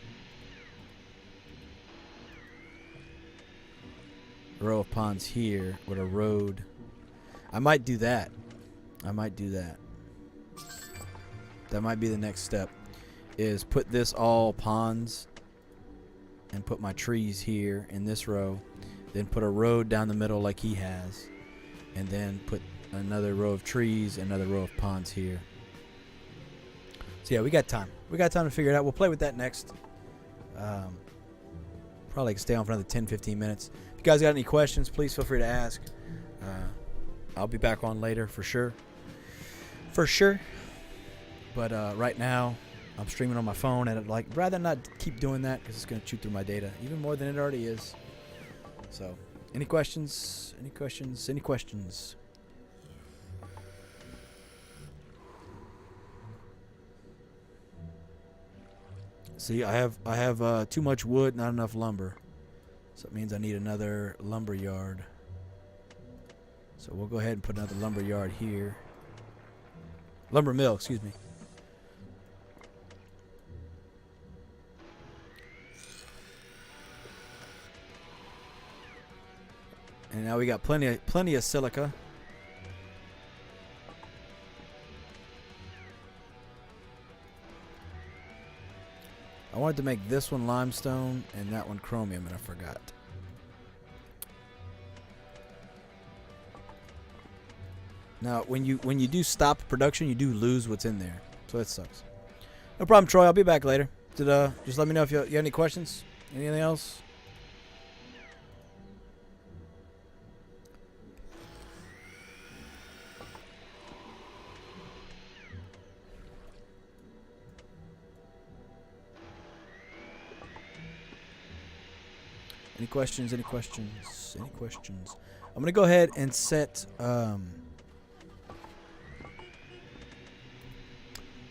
A row of ponds here with a road. I might do that. I might do that. That might be the next step, is put this all ponds and put my trees here in this row, then put a road down the middle like he has, and then put another row of trees, another row of ponds here. So yeah, we got time. We got time to figure it out. We'll play with that next. Probably stay on for another 10-15 minutes. If you guys got any questions, please feel free to ask. I'll be back on later for sure. For sure. But right now, I'm streaming on my phone, and I'd rather not keep doing that because it's going to chew through my data even more than it already is. So, any questions? Any questions? Any questions? See, I have too much wood, not enough lumber. So it means I need another lumber yard. So we'll go ahead and put another lumber yard here. Lumber mill, excuse me. And now we got plenty of silica. I wanted to make this one limestone and that one chromium, and I forgot. Now, when you do stop production, you do lose what's in there, so that sucks. No problem, Troy. I'll be back later. Just let me know if you have any questions. Anything else? Any questions? Any questions? Any questions? I'm gonna go ahead and set. I'm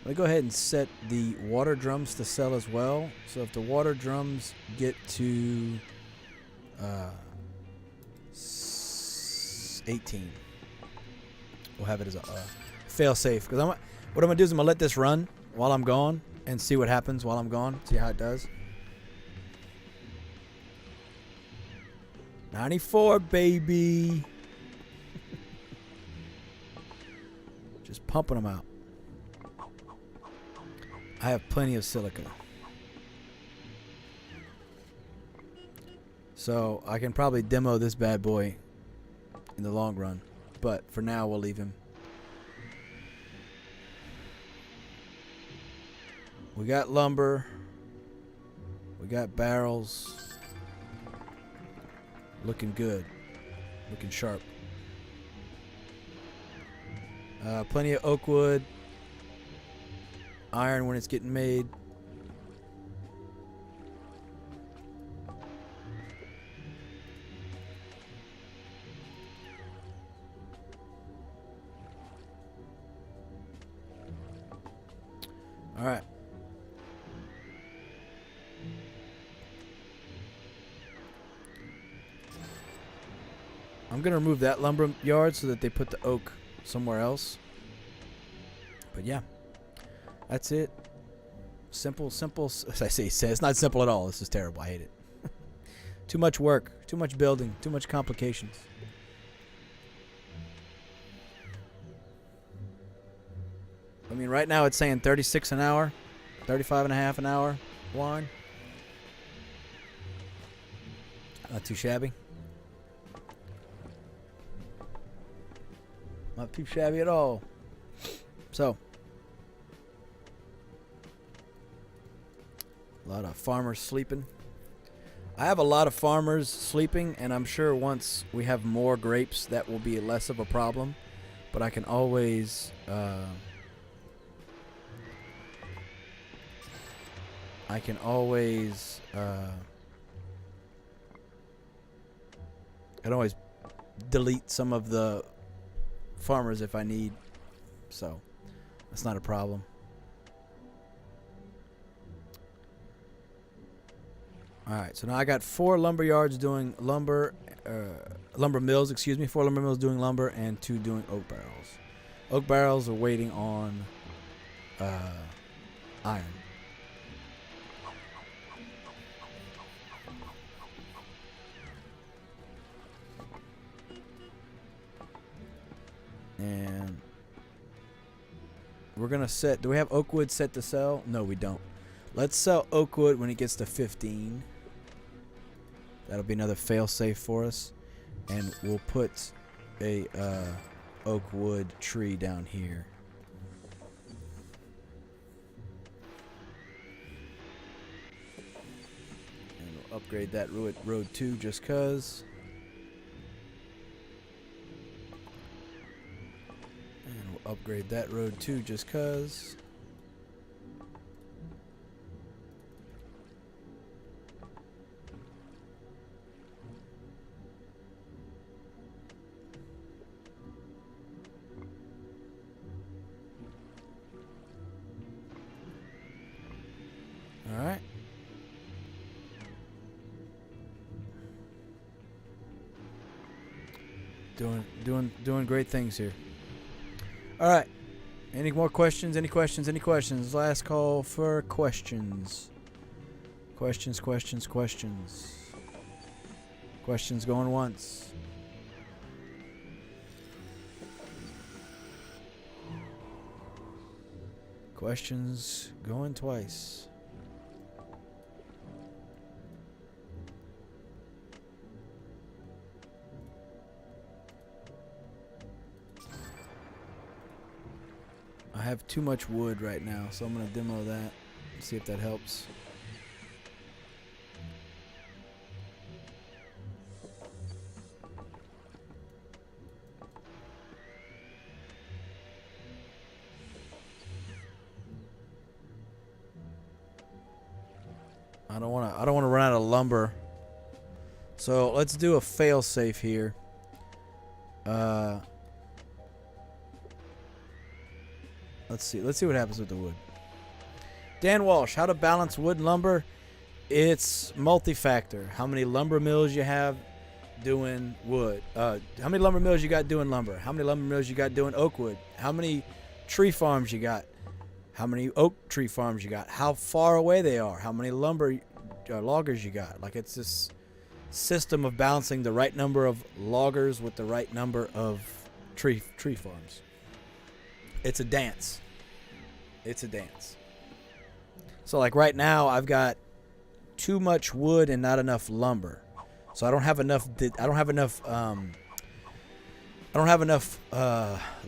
gonna go ahead and set the water drums to sell as well. So if the water drums get to 18, we'll have it as a fail safe. Because what I'm gonna do is I'm gonna let this run while I'm gone and see what happens while I'm gone. See how it does. 94, baby. Just pumping them out. I have plenty of silica. So I can probably demo this bad boy in the long run. But for now, we'll leave him. We got lumber. We got barrels. Looking good. Looking sharp. Plenty of oak wood. Iron when it's getting made. All right. I'm going to remove that lumber yard so that they put the oak somewhere else. But yeah, that's it. Simple. As I say, it's not simple at all. This is terrible. I hate it. Too much work, too much building, too much complications. I mean, right now it's saying 36 an hour, 35 and a half an hour wine. Not too shabby. Not too shabby at all. So, a lot of farmers sleeping. I have a lot of farmers sleeping, and I'm sure once we have more grapes, that will be less of a problem. But I can always, delete some of the farmers if I need, so that's not a problem. All right, so now I got 4 lumber yards doing lumber mills, 4 lumber mills doing lumber and 2 doing oak barrels. Oak barrels are waiting on iron. And we're gonna set. Do we have oak wood set to sell? No, we don't. Let's sell oak wood when it gets to 15. That'll be another fail safe for us, and we'll put a oak wood tree down here. And we'll upgrade that road 2 just cause. Upgrade that road too, just cause. All right. Doing great things here. All right. Any more questions? Any questions? Any questions? Last call for questions. Questions going once. Questions going twice. have too much wood right now, so I'm going to demo that. See if that helps. I don't want to run out of lumber. So let's do a fail safe here. Let's see what happens with the wood. Dan Walsh, how to balance wood and lumber? It's multi-factor. How many lumber mills you have doing wood? How many lumber mills you got doing lumber? How many lumber mills you got doing oak wood? How many tree farms you got? How many oak tree farms you got? How far away they are? How many lumber loggers you got? Like, it's this system of balancing the right number of loggers with the right number of tree farms. It's a dance. It's a dance. So like right now I've got too much wood and not enough lumber. So I don't have enough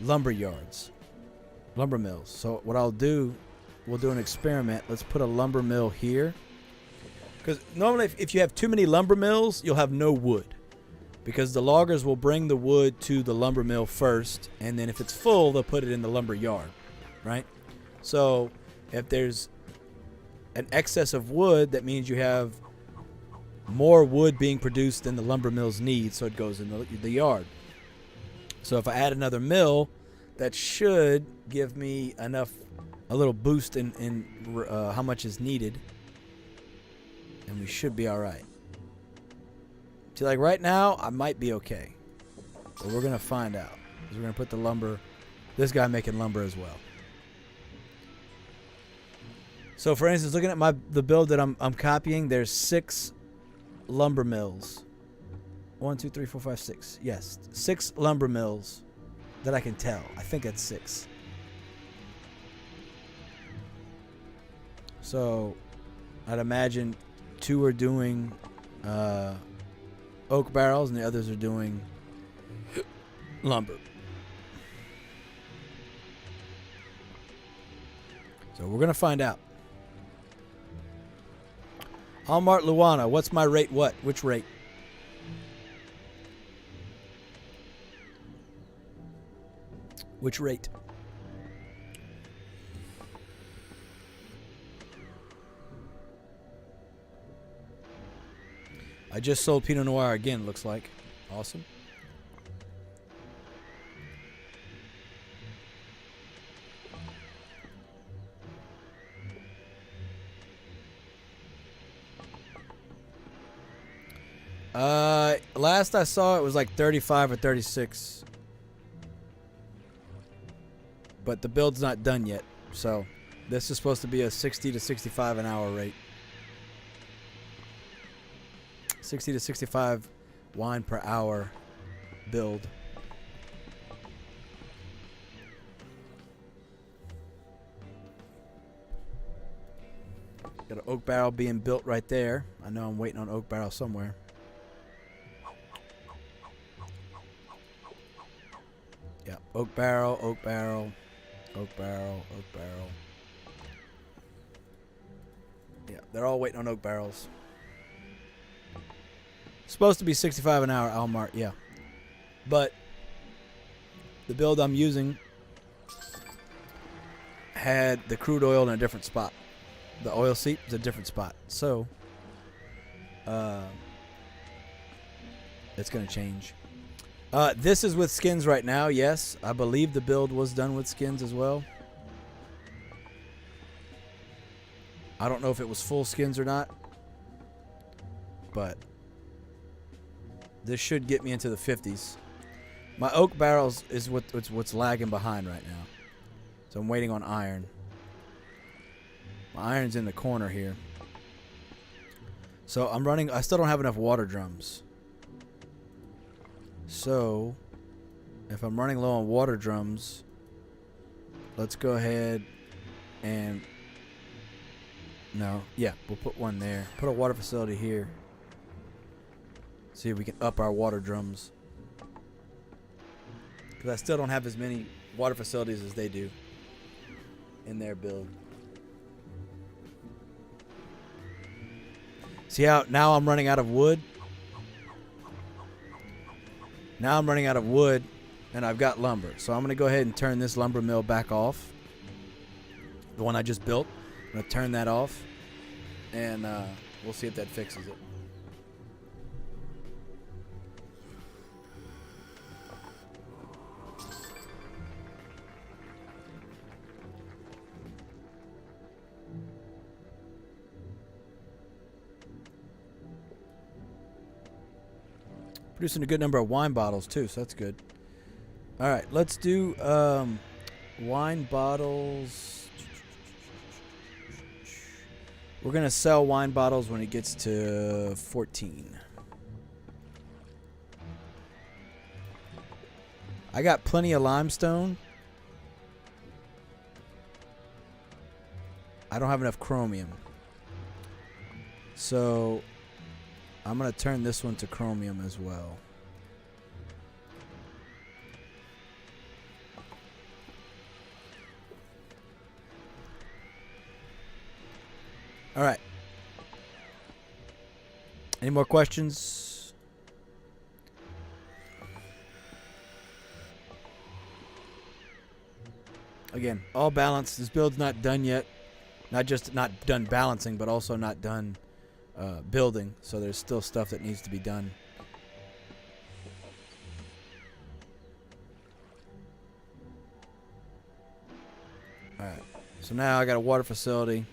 lumber yards. Lumber mills. So what I'll do, we'll do an experiment. Let's put a lumber mill here. Because normally if you have too many lumber mills, you'll have no wood. Because the loggers will bring the wood to the lumber mill first, and then if it's full, they'll put it in the lumber yard, right? So if there's an excess of wood, that means you have more wood being produced than the lumber mills need, so it goes in the yard. So if I add another mill, that should give me a little boost in how much is needed, and we should be all right. See, like right now, I might be okay, but we're gonna find out. Because we're gonna put the lumber. This guy making lumber as well. So, for instance, looking at the build that I'm copying, there's 6 lumber mills. 1, 2, 3, 4, 5, 6. Yes, 6 lumber mills that I can tell. I think that's 6. So, I'd imagine 2 are doing oak barrels and the others are doing lumber. So we're gonna find out. Walmart Luana, what's my rate? What? Which rate? Which rate? I just sold Pinot Noir again, looks like. Awesome. Last I saw it was like 35 or 36. But the build's not done yet, so this is supposed to be a 60 to 65 an hour rate. 60 to 65 wine per hour build. Got an oak barrel being built right there. I know I'm waiting on oak barrel somewhere. Yeah, oak barrel, oak barrel, oak barrel, oak barrel. Yeah, they're all waiting on oak barrels. Supposed to be 65 an hour, Almart, yeah. But the build I'm using had the crude oil in a different spot. The oil seep is a different spot. So, it's going to change. This is with skins right now, yes. I believe the build was done with skins as well. I don't know if it was full skins or not. But this should get me into the 50s. My oak barrels is what's lagging behind right now. So I'm waiting on iron. My iron's in the corner here. So I'm running. I still don't have enough water drums. So if I'm running low on water drums, let's go ahead and we'll put one there. Put a water facility here. See if we can up our water drums. Because I still don't have as many water facilities as they do. in their build. See how now I'm running out of wood? Now I'm running out of wood, and I've got lumber. So I'm going to go ahead and turn this lumber mill back off. The one I just built. I'm going to turn that off, and we'll see if that fixes it. Producing a good number of wine bottles too, so that's good. All right, let's do wine bottles. We're gonna sell wine bottles when it gets to 14. I got plenty of limestone. I don't have enough chromium, so I'm going to turn this one to chromium as well. All right. Any more questions? Again, all balanced. This build's not done yet. Not just not done balancing, but also not done building, so there's still stuff that needs to be done. Alright, so now I got a water facility,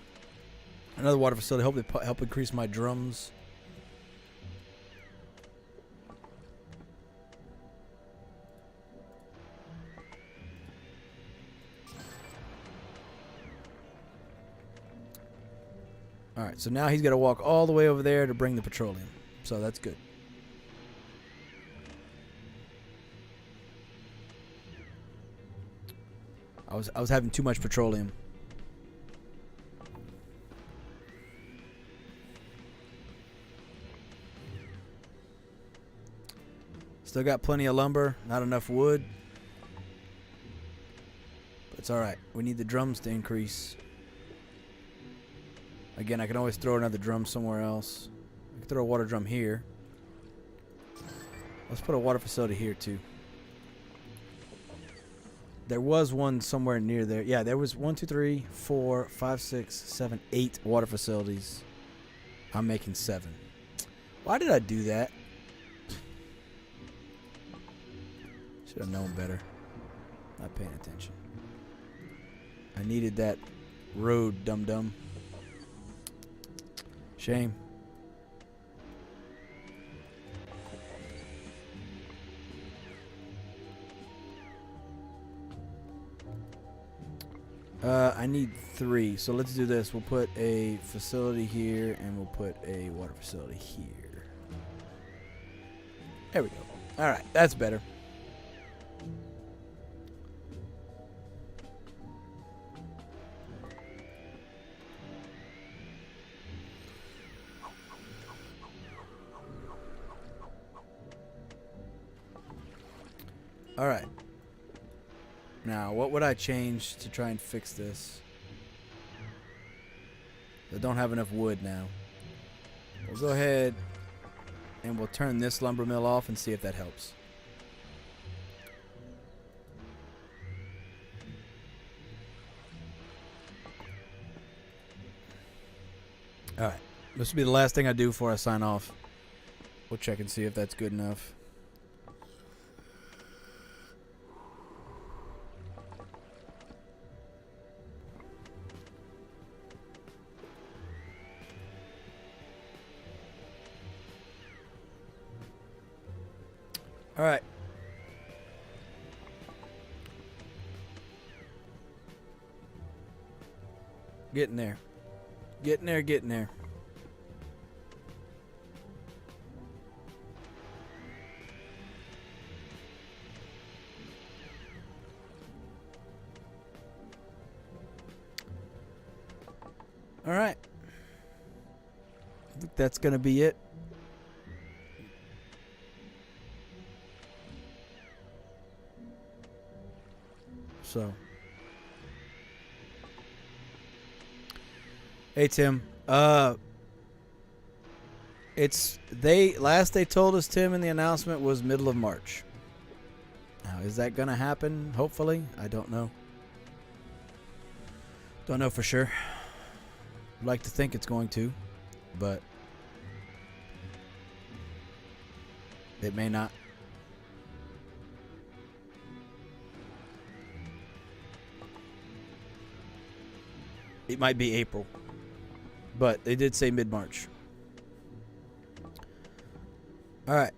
another water facility. Hopefully help increase my drums. Alright, so now he's got to walk all the way over there to bring the petroleum. So that's good. I was having too much petroleum. Still got plenty of lumber, not enough wood. But it's alright. We need the drums to increase. Again, I can always throw another drum somewhere else. I can throw a water drum here. Let's put a water facility here too. There was one somewhere near there. Yeah, there was 1, 2, 3, 4, 5, 6, 7, 8 water facilities. I'm making 7. Why did I do that? Should have known better. Not paying attention. I needed that road, dum-dum. Shame. I need 3, so let's do this. We'll put a facility here, and we'll put a water facility here. There we go. All right, that's better. All right. Now, what would I change to try and fix this? I don't have enough wood now. We'll go ahead and we'll turn this lumber mill off and see if that helps. All right. This will be the last thing I do before I sign off. We'll check and see if that's good enough. All right. Getting there. Getting there, getting there. All right. I think that's going to be it. So Hey Tim. It's last they told us, Tim, in the announcement was middle of March. Now, is that gonna happen? Hopefully, I don't know. Don't know for sure. I'd like to think it's going to, but it may not. It might be April, but they did say mid-March. All right.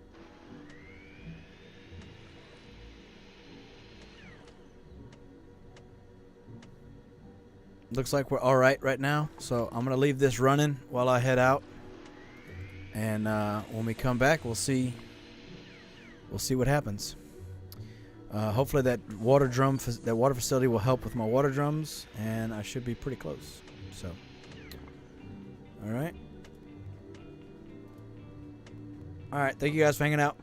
Looks like we're all right now, so I'm gonna leave this running while I head out, and when we come back, we'll see what happens. Hopefully that water facility will help with my water drums, and I should be pretty close. So, all right. Thank you guys for hanging out.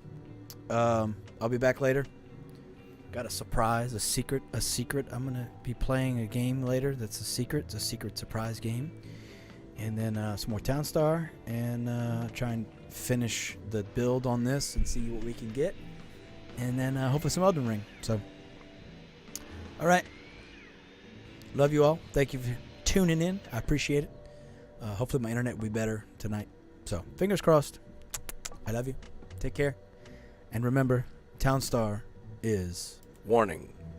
I'll be back later. Got a surprise, a secret. I'm gonna be playing a game later. That's a secret. It's a secret surprise game, and then some more Town Star, and try and finish the build on this and see what we can get. And then hopefully some Elden Ring. So, all right. Love you all. Thank you for tuning in. I appreciate it. Hopefully my internet will be better tonight. So, fingers crossed. I love you. Take care. And remember, Town Star is... Warning.